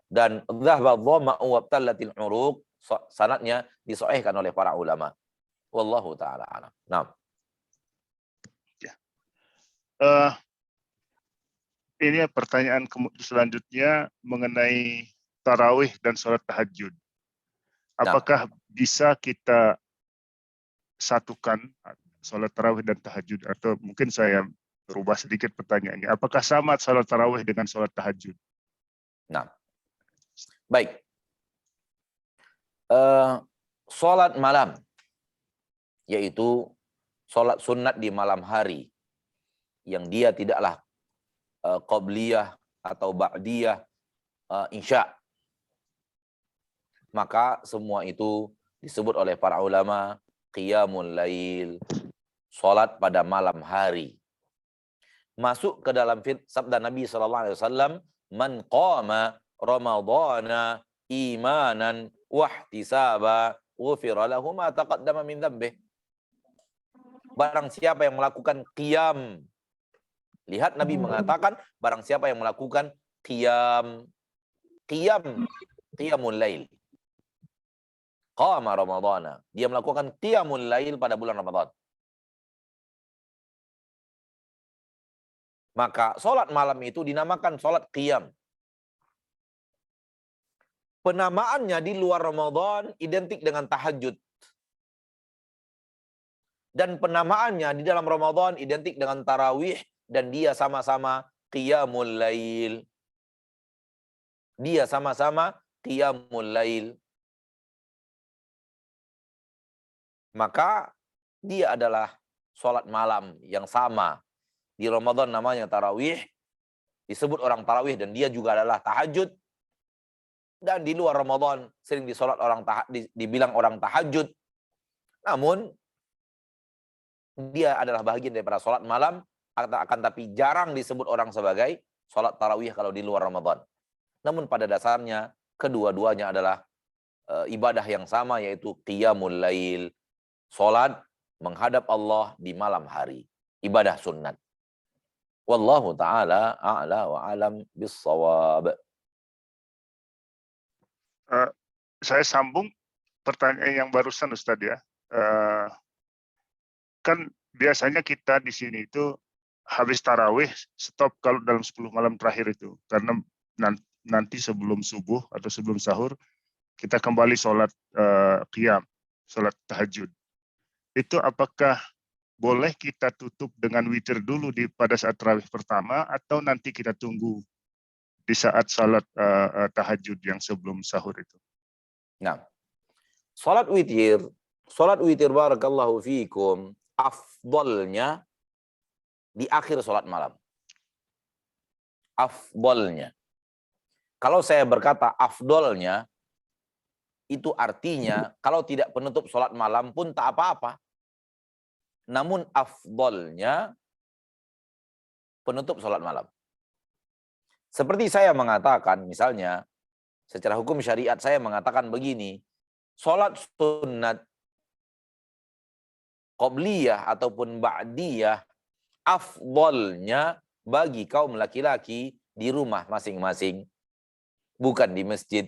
S1: Dan dhahaba dhama'u wabtallatil uruq, sanadnya disahihkan oleh para ulama. Wallahu ta'ala alam. Naam.
S3: Ini pertanyaan selanjutnya mengenai tarawih dan sholat tahajud. Apakah bisa kita satukan sholat tarawih dan tahajud? Atau mungkin saya berubah sedikit pertanyaannya. Apakah sama sholat tarawih dengan sholat tahajud?
S1: Nah, baik. Sholat malam, yaitu sholat sunat di malam hari, yang dia tidaklah qabliyah atau ba'diyah isya. Maka semua itu disebut oleh para ulama qiyamul lail, salat pada malam hari. Masuk ke dalam sabda Nabi SAW, man qama ramadhana imanan wahtisaba ghufira lahu ma taqaddama min dzambih. Barang siapa yang melakukan qiyam, lihat Nabi mengatakan barang siapa yang melakukan qiyamul lail. Qama ramadhana, dia melakukan qiyamul lail pada bulan Ramadan. Maka sholat malam itu dinamakan sholat qiyam. Penamaannya di luar Ramadan identik dengan tahajud. Dan penamaannya di dalam Ramadan identik dengan tarawih, dan dia sama-sama qiyamul lail. Dia sama-sama qiyamul lail. Maka dia adalah sholat malam yang sama. Di Ramadan namanya tarawih, disebut orang tarawih, dan dia juga adalah tahajud. Dan di luar Ramadan sering dibilang orang tahajud. Namun dia adalah bagian daripada sholat malam, akan tapi jarang disebut orang sebagai sholat tarawih kalau di luar Ramadan. Namun pada dasarnya kedua-duanya adalah ibadah yang sama, yaitu qiyamul lail, sholat menghadap Allah di malam hari, ibadah sunnat. Wallahu ta'ala a'la wa alam bis-shawab.
S3: Saya sambung pertanyaan yang barusan Ustaz ya. kan biasanya kita di sini itu habis tarawih stop kalau dalam 10 malam terakhir itu, karena nanti sebelum subuh atau sebelum sahur kita kembali sholat qiyam, sholat tahajud. Itu apakah boleh kita tutup dengan witir dulu pada saat tarawih pertama, atau nanti kita tunggu di saat sholat tahajud yang sebelum sahur itu?
S1: Nah, sholat witir barakallahu fikum, afdolnya di akhir sholat malam. Afdolnya. Kalau saya berkata afdolnya, itu artinya kalau tidak penutup sholat malam pun tak apa-apa. Namun afdolnya penutup sholat malam. Seperti saya mengatakan, misalnya, secara hukum syariat saya mengatakan begini, sholat sunat qobliyah ataupun ba'diyah, afdolnya bagi kaum laki-laki di rumah masing-masing, bukan di masjid.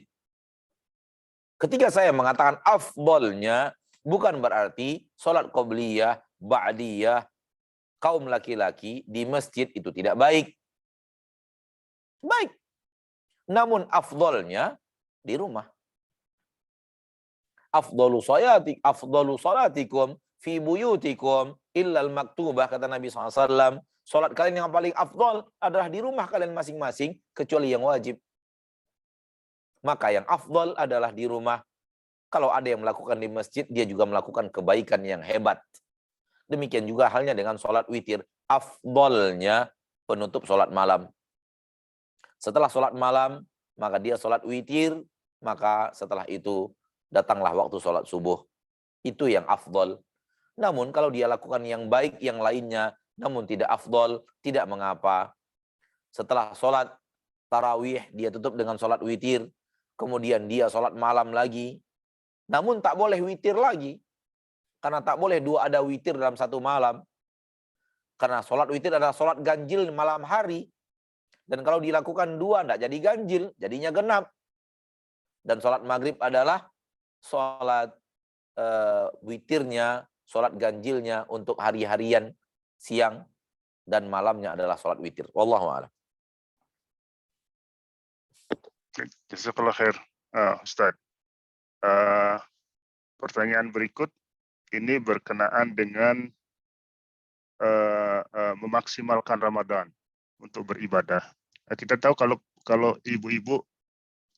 S1: Ketika saya mengatakan afdolnya, bukan berarti sholat qobliyah, ba'diyah, kaum laki-laki di masjid itu tidak baik. Baik. Namun afdolnya di rumah. Afdolu salatikum fi buyutikum illal maktubah, kata Nabi SAW. Salat kalian yang paling afdol adalah di rumah kalian masing-masing, kecuali yang wajib. Maka yang afdol adalah di rumah. Kalau ada yang melakukan di masjid, dia juga melakukan kebaikan yang hebat. Demikian juga halnya dengan sholat witir. Afdolnya penutup sholat malam. Setelah sholat malam, maka dia sholat witir, maka setelah itu datanglah waktu sholat subuh. Itu yang afdol. Namun kalau dia lakukan yang baik yang lainnya, namun tidak afdol, tidak mengapa. Setelah sholat tarawih, dia tutup dengan sholat witir. Kemudian dia sholat malam lagi. Namun tak boleh witir lagi. Karena tak boleh ada witir dalam satu malam. Karena sholat witir adalah sholat ganjil malam hari. Dan kalau dilakukan dua, tidak jadi ganjil, jadinya genap. Dan sholat maghrib adalah sholat witirnya, sholat ganjilnya untuk hari-harian, siang, dan malamnya adalah sholat witir. Wallahu a'lam.
S3: Jazakallah khair, Ustaz. Pertanyaan berikut ini berkenaan dengan memaksimalkan Ramadan untuk beribadah. Kita tahu kalau ibu-ibu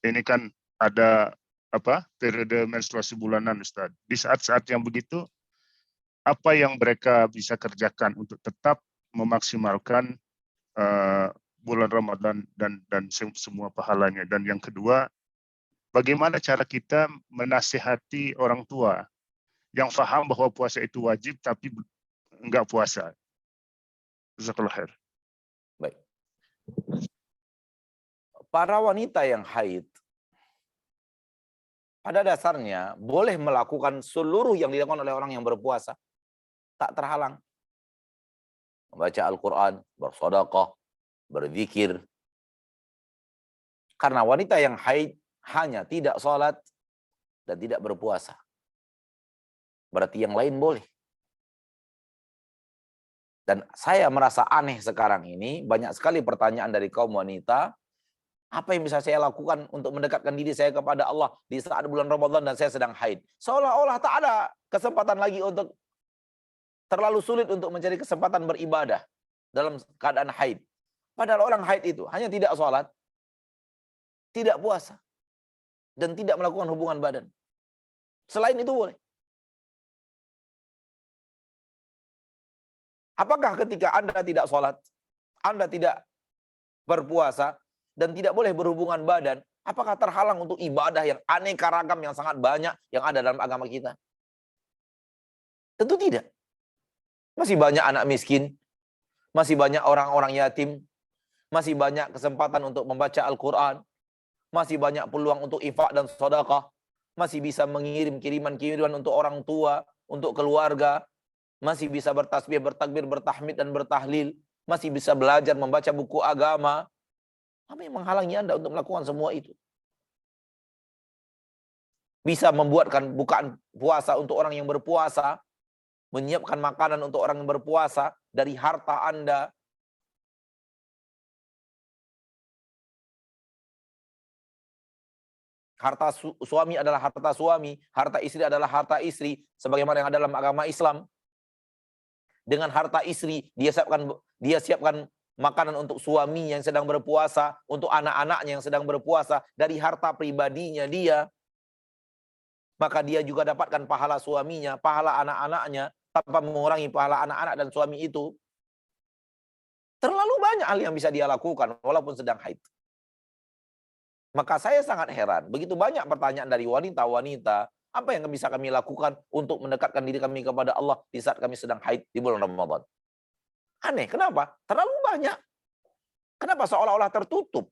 S3: ini kan ada periode menstruasi bulanan, Ustaz. Di saat-saat yang begitu, apa yang mereka bisa kerjakan untuk tetap memaksimalkan bulan Ramadan dan semua pahalanya? Dan yang kedua, bagaimana cara kita menasihati orang tua yang paham bahwa puasa itu wajib tapi enggak puasa? Jazakallah khair.
S1: Baik. Para wanita yang haid pada dasarnya boleh melakukan seluruh yang dilakukan oleh orang yang berpuasa. Tak terhalang. Membaca Al-Quran, bersedekah, berzikir. Karena wanita yang haid hanya tidak sholat dan tidak berpuasa. Berarti yang lain boleh. Dan saya merasa aneh sekarang ini, banyak sekali pertanyaan dari kaum wanita, apa yang bisa saya lakukan untuk mendekatkan diri saya kepada Allah di saat bulan Ramadan dan saya sedang haid? Seolah-olah tak ada kesempatan lagi untuk, terlalu sulit untuk mencari kesempatan beribadah dalam keadaan haid. Padahal orang haid itu hanya tidak sholat, tidak puasa, dan tidak melakukan hubungan badan. Selain itu boleh. Apakah ketika Anda tidak sholat, Anda tidak berpuasa, dan tidak boleh berhubungan badan, apakah terhalang untuk ibadah yang aneka ragam yang sangat banyak yang ada dalam agama kita? Tentu tidak. Masih banyak anak miskin, masih banyak orang-orang yatim, masih banyak kesempatan untuk membaca Al-Quran, masih banyak peluang untuk infak dan sedekah, masih bisa mengirim kiriman-kiriman untuk orang tua, untuk keluarga, masih bisa bertasbih, bertakbir, bertahmid, dan bertahlil, masih bisa belajar membaca buku agama. Apa yang menghalangi Anda untuk melakukan semua itu? Bisa membuatkan bukaan puasa untuk orang yang berpuasa, menyiapkan makanan untuk orang yang berpuasa dari harta Anda. Harta suami adalah harta suami, harta istri adalah harta istri, sebagaimana yang ada dalam agama Islam. Dengan harta istri, dia siapkan makanan untuk suami yang sedang berpuasa, untuk anak-anaknya yang sedang berpuasa, dari harta pribadinya dia. Maka dia juga dapatkan pahala suaminya, pahala anak-anaknya, tanpa mengurangi pahala anak-anak dan suami itu. Terlalu banyak hal yang bisa dia lakukan, walaupun sedang haid. Maka saya sangat heran, begitu banyak pertanyaan dari wanita-wanita, apa yang bisa kami lakukan untuk mendekatkan diri kami kepada Allah di saat kami sedang haid di bulan Ramadan? Aneh, kenapa? Terlalu banyak. Kenapa seolah-olah tertutup?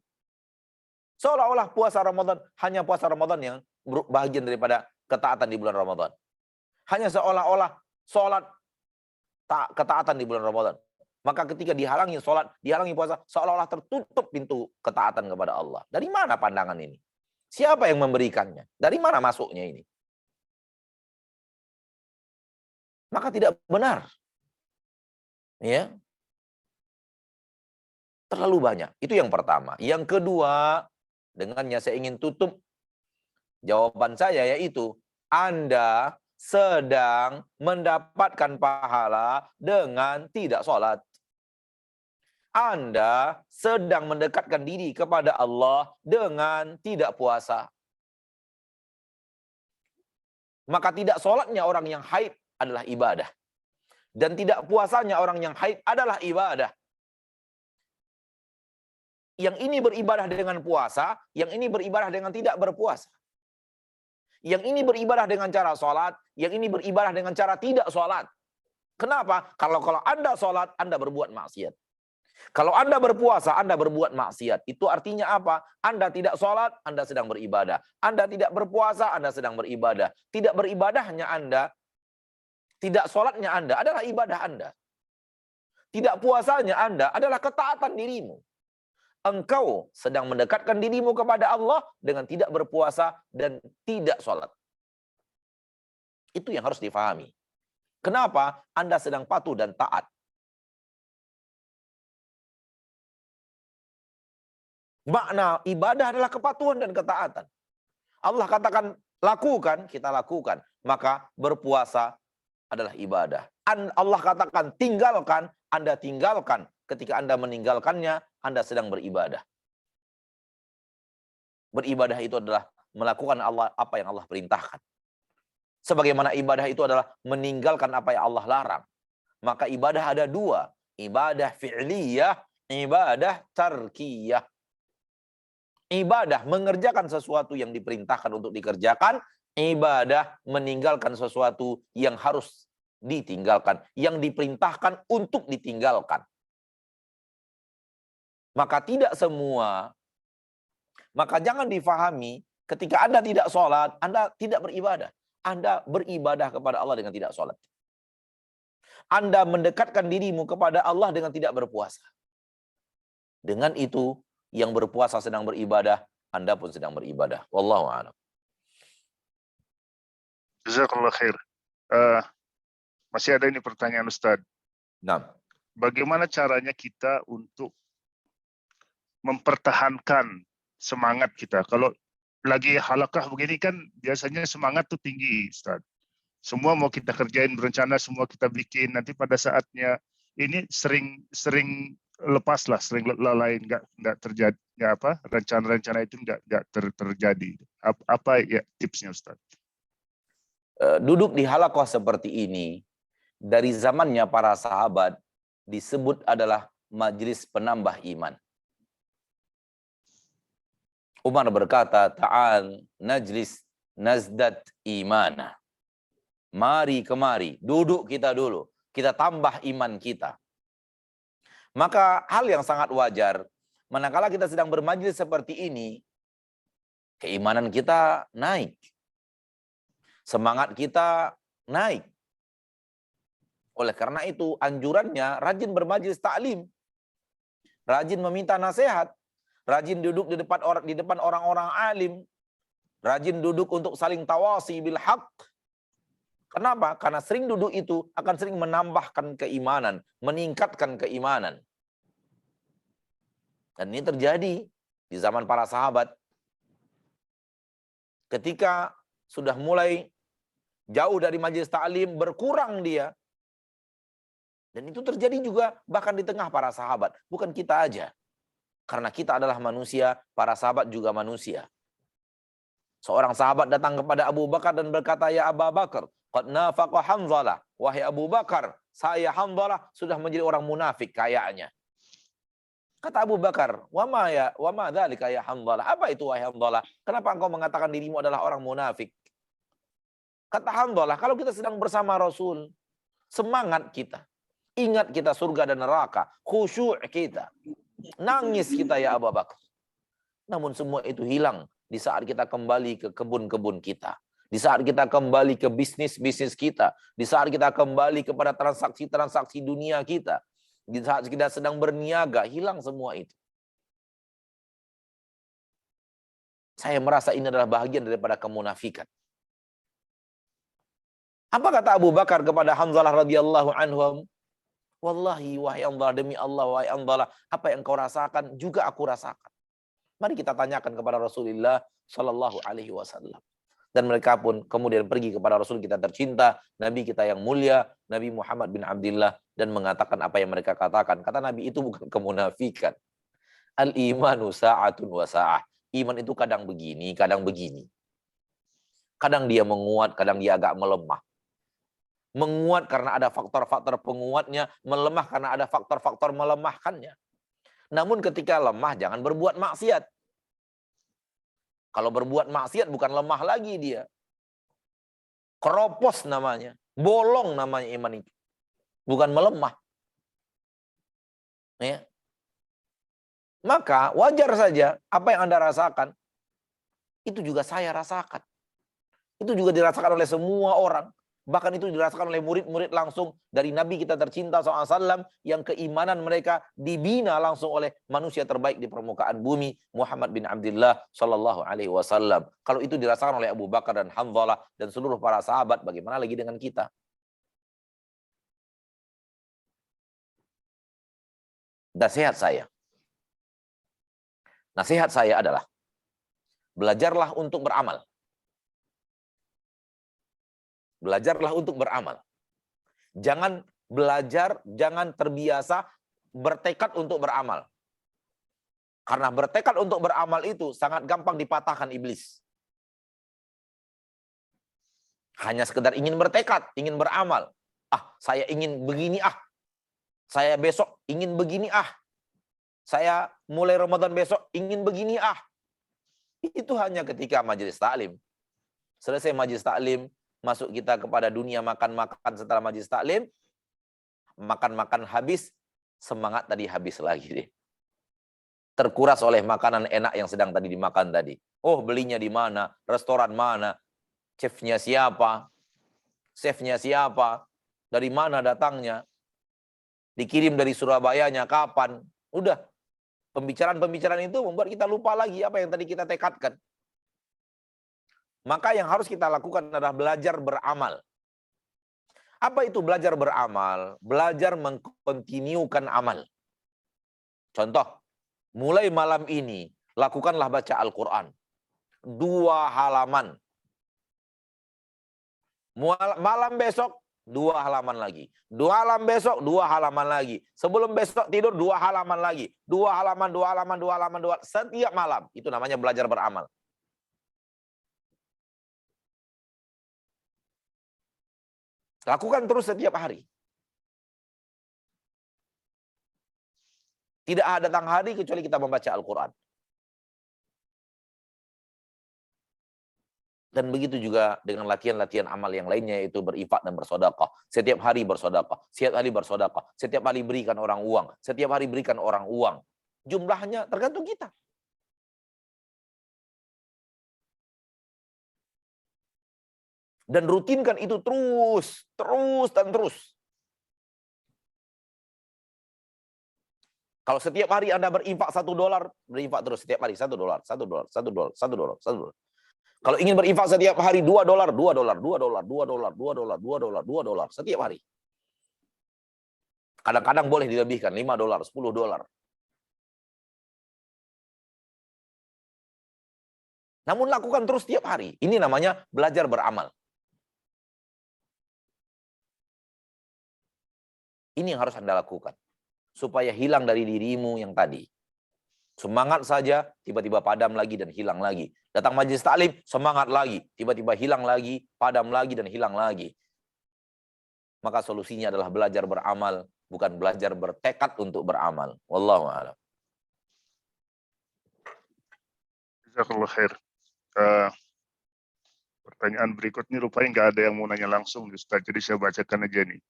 S1: Seolah-olah puasa Ramadan, hanya puasa Ramadan yang bagian daripada ketaatan di bulan Ramadan. Hanya seolah-olah sholat ketaatan di bulan Ramadan. Maka ketika dihalangi sholat, dihalangi puasa, seolah-olah tertutup pintu ketaatan kepada Allah. Dari mana pandangan ini? Siapa yang memberikannya? Dari mana masuknya ini? Maka tidak benar. Ya. Terlalu banyak. Itu yang pertama. Yang kedua, dengannya saya ingin tutup jawaban saya, yaitu Anda sedang mendapatkan pahala dengan tidak sholat. Anda sedang mendekatkan diri kepada Allah dengan tidak puasa. Maka tidak sholatnya orang yang haid adalah ibadah. Dan tidak puasanya orang yang haid adalah ibadah. Yang ini beribadah dengan puasa, yang ini beribadah dengan tidak berpuasa. Yang ini beribadah dengan cara sholat, yang ini beribadah dengan cara tidak sholat. Kenapa? Kalau Anda sholat, Anda berbuat maksiat. Kalau Anda berpuasa, Anda berbuat maksiat. Itu artinya apa? Anda tidak sholat, Anda sedang beribadah. Anda tidak berpuasa, Anda sedang beribadah. Tidak beribadahnya Anda, tidak sholatnya Anda adalah ibadah Anda. Tidak puasanya Anda adalah ketaatan dirimu. Engkau sedang mendekatkan dirimu kepada Allah dengan tidak berpuasa dan tidak sholat. Itu yang harus difahami. Kenapa? Anda sedang patuh dan taat. Makna ibadah adalah kepatuhan dan ketaatan. Allah katakan lakukan, kita lakukan. Maka berpuasa adalah ibadah. Allah katakan tinggalkan, Anda tinggalkan. Ketika Anda meninggalkannya, Anda sedang beribadah. Beribadah itu adalah melakukan apa yang Allah perintahkan. Sebagaimana ibadah itu adalah meninggalkan apa yang Allah larang. Maka ibadah ada dua. Ibadah fi'liyah, ibadah tarkiyah. Ibadah mengerjakan sesuatu yang diperintahkan untuk dikerjakan. Ibadah meninggalkan sesuatu yang harus ditinggalkan. Yang diperintahkan untuk ditinggalkan. Maka tidak semua. Maka jangan difahami ketika Anda tidak sholat, Anda tidak beribadah. Anda beribadah kepada Allah dengan tidak sholat. Anda mendekatkan dirimu kepada Allah dengan tidak berpuasa. Dengan itu, yang berpuasa sedang beribadah, Anda pun sedang beribadah. Wallahu a'lam.
S3: Jazakallah khair. Masih ada ini pertanyaan Ustadz.
S1: Nah.
S3: Bagaimana caranya kita untuk mempertahankan semangat kita? Kalau lagi halakah begini kan biasanya semangat tuh tinggi, Ustaz. Semua mau kita kerjain, berencana semua kita bikin, nanti pada saatnya ini sering lepaslah, sering lalai, nggak terjadi, rencana-rencana itu nggak terjadi. Apa ya tipsnya, Ustaz?
S1: Duduk di halaqah seperti ini dari zamannya para sahabat disebut adalah majelis penambah iman. Umar berkata, ta'al najlis nazdat imana. Mari kemari, duduk kita dulu, kita tambah iman kita. Maka hal yang sangat wajar, manakala kita sedang bermajlis seperti ini, keimanan kita naik. Semangat kita naik. Oleh karena itu, anjurannya rajin bermajlis taklim. Rajin meminta nasihat. Rajin duduk di depan orang-orang alim. Rajin duduk untuk saling tawasi bil haq. Kenapa? Karena sering duduk itu akan sering menambahkan keimanan, meningkatkan keimanan. Dan ini terjadi di zaman para sahabat. Ketika sudah mulai jauh dari majelis ta'lim, berkurang dia. Dan itu terjadi juga bahkan di tengah para sahabat. Bukan kita aja. Karena kita adalah manusia, para sahabat juga manusia. Seorang sahabat datang kepada Abu Bakar dan berkata, "Ya Abu Bakar, qad nafaqa Hanzalah." Wahai Abu Bakar, saya Hanzalah sudah menjadi orang munafik kayaknya. Kata Abu Bakar, wa ma dzalika ya Hanzalah? Apa itu wahai Hanzalah? Kenapa engkau mengatakan dirimu adalah orang munafik? Kata Hanzalah, kalau kita sedang bersama Rasul, semangat kita. Ingat kita surga dan neraka, khusyuk kita. Nangis kita ya Abu Bakar. Namun semua itu hilang di saat kita kembali ke kebun-kebun kita. Di saat kita kembali ke bisnis-bisnis kita. Di saat kita kembali kepada transaksi-transaksi dunia kita. Di saat kita sedang berniaga, hilang semua itu. Saya merasa ini adalah bagian daripada kemunafikan. Apa kata Abu Bakar kepada Hanzalah radhiyallahu anhu? Wallahi wahai Allah, demi Allah wahai Allah, apa yang kau rasakan juga aku rasakan. Mari kita tanyakan kepada Rasulullah Shallallahu Alaihi Wasallam. Dan mereka pun kemudian pergi kepada Rasul kita tercinta, Nabi kita yang mulia, Nabi Muhammad bin Abdullah, dan mengatakan apa yang mereka katakan. Kata Nabi, itu bukan kemunafikan. Al-imanu sa'atun wa sa'ah. Iman itu kadang begini, kadang begini. Kadang dia menguat, kadang dia agak melemah. Menguat karena ada faktor-faktor penguatnya, melemah karena ada faktor-faktor melemahkannya. Namun ketika lemah, jangan berbuat maksiat. Kalau berbuat maksiat bukan lemah lagi dia. Keropos namanya. Bolong namanya iman itu. Bukan melemah. Ya. Maka wajar saja apa yang Anda rasakan, itu juga saya rasakan. Itu juga dirasakan oleh semua orang. Bahkan itu dirasakan oleh murid-murid langsung dari Nabi kita tercinta SAW yang keimanan mereka dibina langsung oleh manusia terbaik di permukaan bumi, Muhammad bin Abdullah Sallallahu Alaihi Wasallam. Kalau itu dirasakan oleh Abu Bakar dan Hanzalah dan seluruh para sahabat, bagaimana lagi dengan kita? Nasihat saya adalah belajarlah untuk beramal. Belajarlah untuk beramal. Jangan belajar, jangan terbiasa bertekad untuk beramal. Karena bertekad untuk beramal itu sangat gampang dipatahkan iblis. Hanya sekedar ingin bertekad, ingin beramal. Saya ingin begini Saya besok ingin begini Saya mulai Ramadan besok ingin begini Itu hanya ketika majelis taklim. Selesai majelis taklim, masuk kita kepada dunia makan-makan setelah majelis taklim, makan-makan habis, semangat tadi habis lagi deh. Terkuras oleh makanan enak yang sedang tadi dimakan tadi. Oh, belinya di mana? Restoran mana? Chefnya siapa? Chefnya siapa? Dari mana datangnya? Dikirim dari Surabayanya kapan? Udah. Pembicaraan-pembicaraan itu membuat kita lupa lagi apa yang tadi kita tekadkan. Maka yang harus kita lakukan adalah belajar beramal. Apa itu belajar beramal? Belajar mengkontinukan amal. Contoh, mulai malam ini, lakukanlah baca Al-Quran. 2 halaman. Malam besok, 2 halaman lagi. 2 halaman besok, 2 halaman lagi. Sebelum besok tidur, 2 halaman lagi. 2 halaman, 2 halaman, 2 halaman, 2 setiap malam. Itu namanya belajar beramal. Lakukan terus setiap hari. Tidak ada datang hari kecuali kita membaca Al-Quran. Dan begitu juga dengan latihan-latihan amal yang lainnya, yaitu berinfak dan bersedekah. Setiap hari bersedekah, setiap hari bersedekah, setiap hari berikan orang uang, setiap hari berikan orang uang. Jumlahnya tergantung kita. Dan rutinkan itu terus dan terus. Kalau setiap hari Anda berinfak $1, berinfak terus setiap hari $1, $1. Kalau ingin berinfak setiap hari $2, $2, $2, $2, $2, $2, $2 setiap hari. Kadang-kadang boleh dilebihkan $5, $10. Namun lakukan terus setiap hari. Ini namanya belajar beramal. Ini yang harus Anda lakukan. Supaya hilang dari dirimu yang tadi. Semangat saja, tiba-tiba padam lagi dan hilang lagi. Datang majelis taklim, semangat lagi. Tiba-tiba hilang lagi, padam lagi dan hilang lagi. Maka solusinya adalah belajar beramal, bukan belajar bertekad untuk beramal. Wallahu a'lam.
S3: Jazakallah khair. Pertanyaan berikutnya rupanya nggak ada yang mau nanya langsung, Ustaz. Jadi saya bacakan aja nih.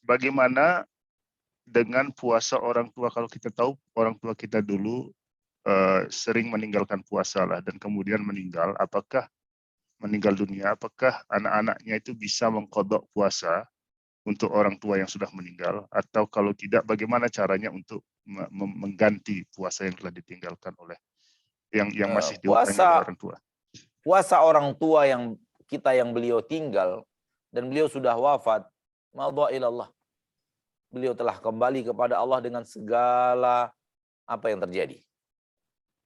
S3: Bagaimana dengan puasa orang tua? Kalau kita tahu orang tua kita dulu sering meninggalkan puasa lah, dan kemudian meninggal. Apakah meninggal dunia? Apakah anak-anaknya itu bisa mengqadha puasa untuk orang tua yang sudah meninggal? Atau kalau tidak, bagaimana caranya untuk mengganti puasa yang telah ditinggalkan oleh yang masih diutangi oleh orang tua?
S1: Puasa orang tua yang beliau tinggal dan beliau sudah wafat, madha ilallah. Beliau telah kembali kepada Allah dengan segala apa yang terjadi.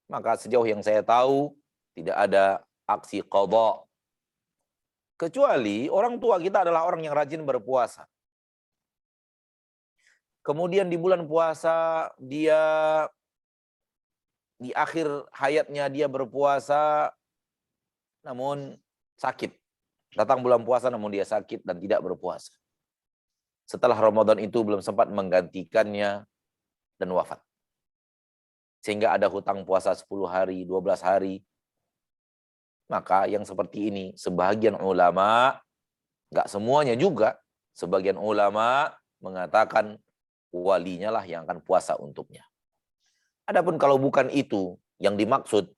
S1: Maka sejauh yang saya tahu tidak ada aksi qadha. Kecuali orang tua kita adalah orang yang rajin berpuasa. Kemudian di bulan puasa dia di akhir hayatnya dia berpuasa namun sakit. Datang bulan puasa namun dia sakit dan tidak berpuasa. Setelah Ramadan itu belum sempat menggantikannya dan wafat. Sehingga ada hutang puasa 10 hari, 12 hari. Maka yang seperti ini, sebagian ulama, nggak semuanya juga, sebagian ulama mengatakan walinya lah yang akan puasa untuknya. Adapun kalau bukan itu yang dimaksud,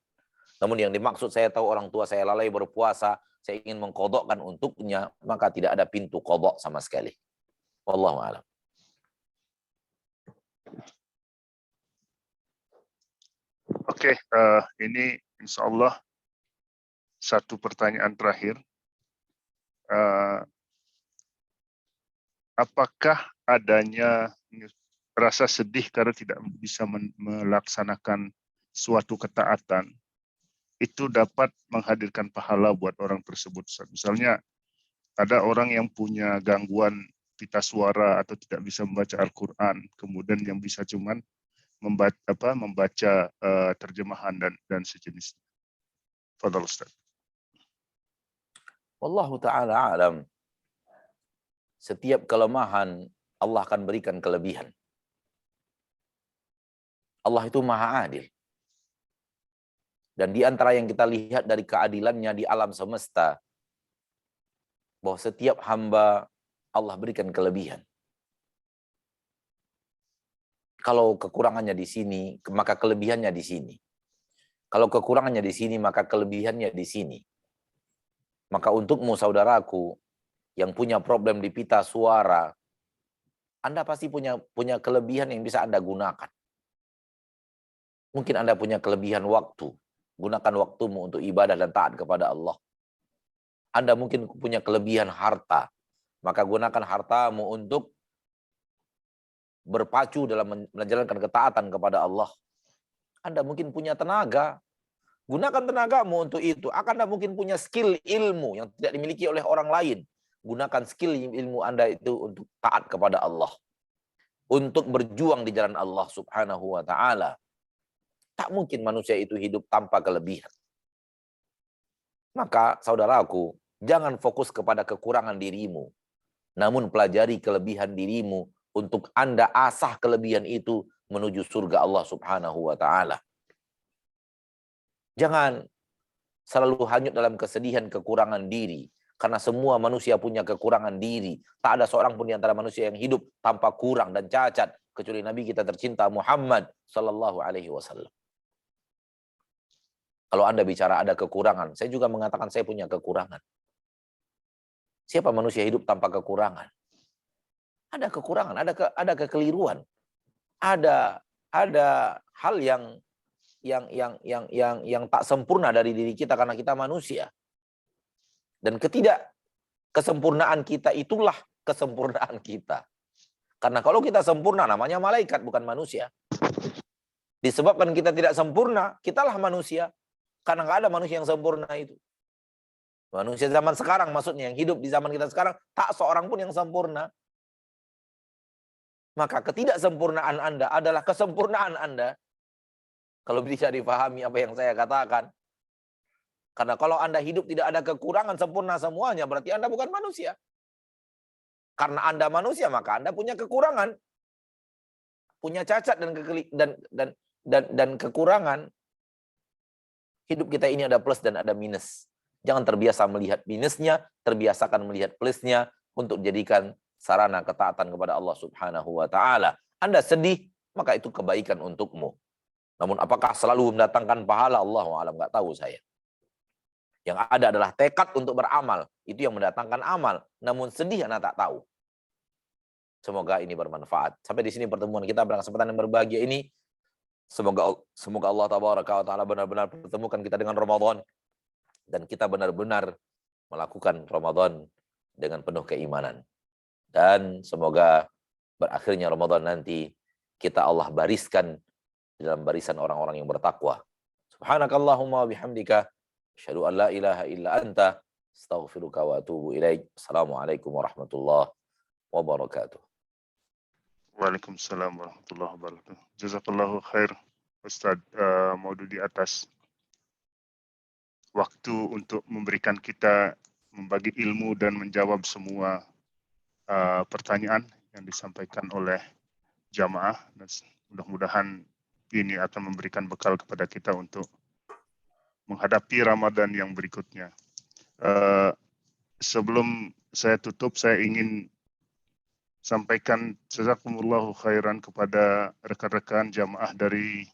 S1: namun yang dimaksud saya tahu orang tua saya lalai berpuasa, saya ingin mengqadhakan untuknya, maka tidak ada pintu qadha sama sekali. Wallahu a'lam.
S3: Oke, ini insya Allah satu pertanyaan terakhir. Apakah adanya rasa sedih karena tidak bisa melaksanakan suatu ketaatan itu dapat menghadirkan pahala buat orang tersebut? Misalnya ada orang yang punya gangguan pita suara atau tidak bisa membaca Al-Quran, kemudian yang bisa cuman membaca terjemahan dan sejenisnya. Fadhal Ustaz.
S1: Wallahu ta'ala alam. Setiap kelemahan Allah akan berikan kelebihan. Allah itu maha adil. Dan di antara yang kita lihat dari keadilannya di alam semesta, bahwa setiap hamba Allah berikan kelebihan. Kalau kekurangannya di sini, maka kelebihannya di sini. Kalau kekurangannya di sini, maka kelebihannya di sini. Maka untukmu saudaraku, yang punya problem di pita suara, Anda pasti punya kelebihan yang bisa Anda gunakan. Mungkin Anda punya kelebihan waktu. Gunakan waktumu untuk ibadah dan taat kepada Allah. Anda mungkin punya kelebihan harta. Maka gunakan hartamu untuk berpacu dalam menjalankan ketaatan kepada Allah. Anda mungkin punya tenaga. Gunakan tenagamu untuk itu. Anda mungkin punya skill ilmu yang tidak dimiliki oleh orang lain. Gunakan skill ilmu Anda itu untuk taat kepada Allah. Untuk berjuang di jalan Allah subhanahu wa ta'ala. Tak mungkin manusia itu hidup tanpa kelebihan. Maka saudaraku, jangan fokus kepada kekurangan dirimu. Namun pelajari kelebihan dirimu untuk Anda asah kelebihan itu menuju surga Allah subhanahu wa ta'ala. Jangan selalu hanyut dalam kesedihan kekurangan diri. Karena semua manusia punya kekurangan diri. Tak ada seorang pun di antara manusia yang hidup tanpa kurang dan cacat. Kecuali Nabi kita tercinta Muhammad sallallahu alaihi wasallam. Kalau Anda bicara ada kekurangan, saya juga mengatakan saya punya kekurangan. Siapa manusia hidup tanpa kekurangan? Ada kekurangan, ada kekeliruan. Ada hal yang yang tak sempurna dari diri kita karena kita manusia. Dan kesempurnaan kita itulah kesempurnaan kita. Karena kalau kita sempurna namanya malaikat bukan manusia. Disebabkan kita tidak sempurna, kitalah manusia. Karena nggak ada manusia yang sempurna itu. Manusia zaman sekarang maksudnya yang hidup di zaman kita sekarang tak seorang pun yang sempurna. Maka ketidaksempurnaan Anda adalah kesempurnaan Anda. Kalau bisa dipahami apa yang saya katakan. Karena kalau Anda hidup tidak ada kekurangan sempurna semuanya, berarti Anda bukan manusia. Karena Anda manusia, maka Anda punya kekurangan. Punya cacat dan kekurangan. Hidup kita ini ada plus dan ada minus. Jangan terbiasa melihat minusnya, terbiasakan melihat plusnya untuk jadikan sarana ketaatan kepada Allah Subhanahu wa taala. Anda sedih, maka itu kebaikan untukmu. Namun apakah selalu mendatangkan pahala? Allahu a'lam, enggak tahu saya. Yang ada adalah tekad untuk beramal, itu yang mendatangkan amal. Namun sedih Anda tak tahu. Semoga ini bermanfaat. Sampai di sini pertemuan kita pada kesempatan yang berbahagia ini. Semoga Allah Tabaraka wa taala benar-benar pertemukan kita dengan Ramadan dan kita benar-benar melakukan Ramadan dengan penuh keimanan. Dan semoga berakhirnya Ramadan nanti kita Allah bariskan di dalam barisan orang-orang yang bertakwa. Subhanakallahumma wa bihamdika asyhadu an la ilaha illa anta astaghfiruka wa atubu ilaik. Assalamualaikum warahmatullahi wabarakatuh.
S3: Waalaikumsalam warahmatullahi wabarakatuh. Jazakallahu khair Ustaz Maududi atas waktu untuk memberikan kita membagi ilmu dan menjawab semua pertanyaan yang disampaikan oleh jamaah. Dan mudah-mudahan ini akan memberikan bekal kepada kita untuk menghadapi Ramadan yang berikutnya. Sebelum saya tutup, saya ingin sampaikan jazakumullahu khairan kepada rekan-rekan jamaah dari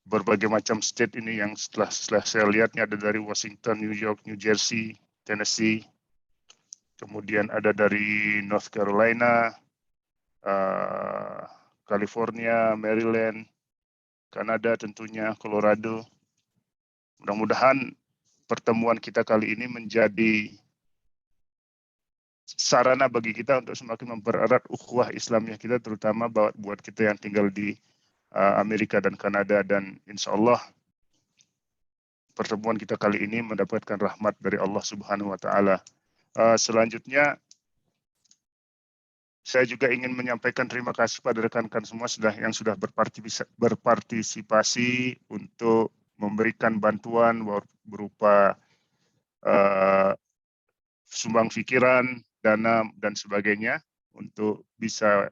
S3: berbagai macam state ini yang setelah saya lihatnya ada dari Washington, New York, New Jersey, Tennessee, kemudian ada dari North Carolina, California, Maryland, Kanada tentunya, Colorado. Mudah-mudahan pertemuan kita kali ini menjadi sarana bagi kita untuk semakin mempererat ukhuwah Islamiyah kita, terutama buat kita yang tinggal di Amerika dan Kanada, dan insya Allah pertemuan kita kali ini mendapatkan rahmat dari Allah Subhanahu wa taala. Selanjutnya saya juga ingin menyampaikan terima kasih pada rekan-rekan semua yang sudah berpartisipasi untuk memberikan bantuan berupa sumbang pikiran, dana, dan sebagainya untuk bisa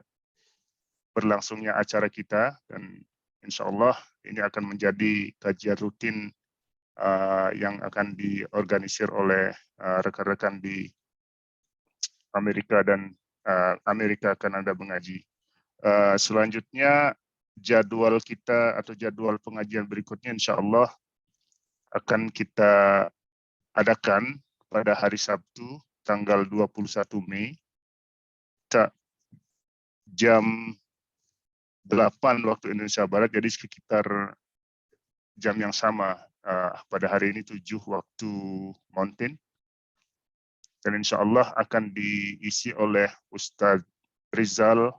S3: berlangsungnya acara kita. Dan insya Allah ini akan menjadi kajian rutin yang akan diorganisir oleh rekan-rekan di Amerika dan Amerika Kanada mengaji. Selanjutnya jadwal kita atau jadwal pengajian berikutnya insya Allah akan kita adakan pada hari Sabtu tanggal 21 Mei jam 8 waktu Indonesia Barat, jadi sekitar jam yang sama pada hari ini 7 waktu Mountain. Dan insya Allah akan diisi oleh Ustadz Rizal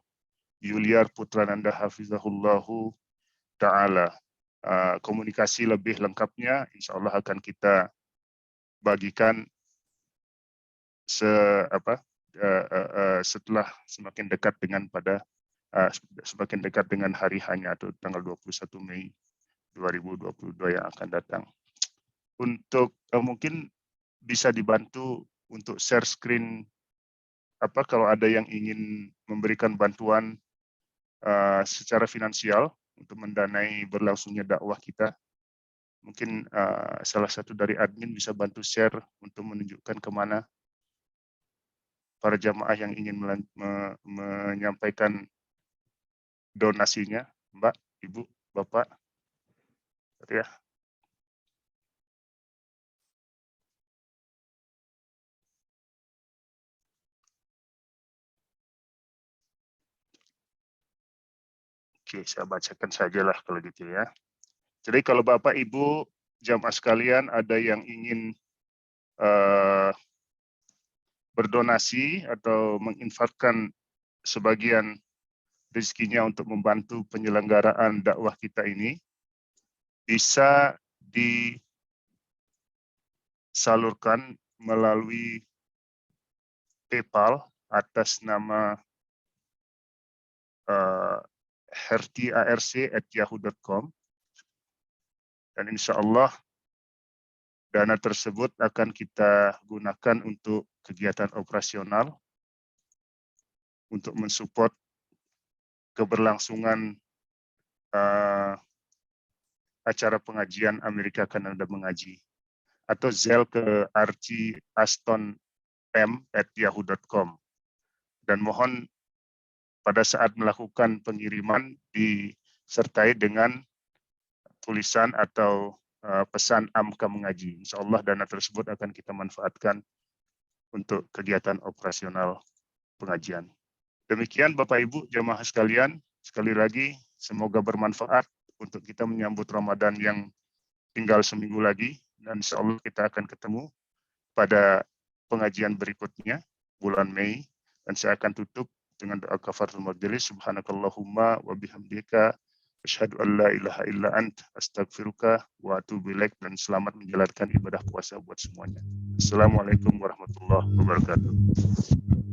S3: Yuliar Putrananda Hafizahullahu Ta'ala. Komunikasi lebih lengkapnya insya Allah akan kita bagikan setelah semakin dekat dengan hari hanya atau tanggal 21 Mei 2022 yang akan datang. Untuk mungkin bisa dibantu untuk share screen kalau ada yang ingin memberikan bantuan secara finansial untuk mendanai berlangsungnya dakwah kita. Mungkin salah satu dari admin bisa bantu share untuk menunjukkan kemana para jamaah yang ingin menyampaikan donasinya. Mbak, Ibu, Bapak. Ya. Oke, saya bacakan sajalah kalau gitu ya. Jadi kalau Bapak Ibu jamaah sekalian ada yang ingin berdonasi atau menginfakkan sebagian rezekinya untuk membantu penyelenggaraan dakwah kita ini, bisa disalurkan melalui PayPal atas nama hertiarc@yahoo.com, dan insya Allah dana tersebut akan kita gunakan untuk kegiatan operasional untuk mensupport keberlangsungan acara pengajian Amerika Kanada Mengaji, atau Zelle ke archie.aston.m@yahoo.com. Dan mohon pada saat melakukan pengiriman disertai dengan tulisan atau pesan AMKA Mengaji. Insya Allah dana tersebut akan kita manfaatkan untuk kegiatan operasional pengajian. Demikian Bapak Ibu jamaah sekalian, sekali lagi semoga bermanfaat untuk kita menyambut Ramadan yang tinggal seminggu lagi, dan insya Allah kita akan ketemu pada pengajian berikutnya bulan Mei, dan saya akan tutup dengan doa kafaratul majelis. Subhanakallahumma wa bihamdika asyhadu an la ilaha illa ant astaghfiruka wa atubu ilaik, dan selamat menjalankan ibadah puasa buat semuanya. Assalamualaikum warahmatullahi wabarakatuh.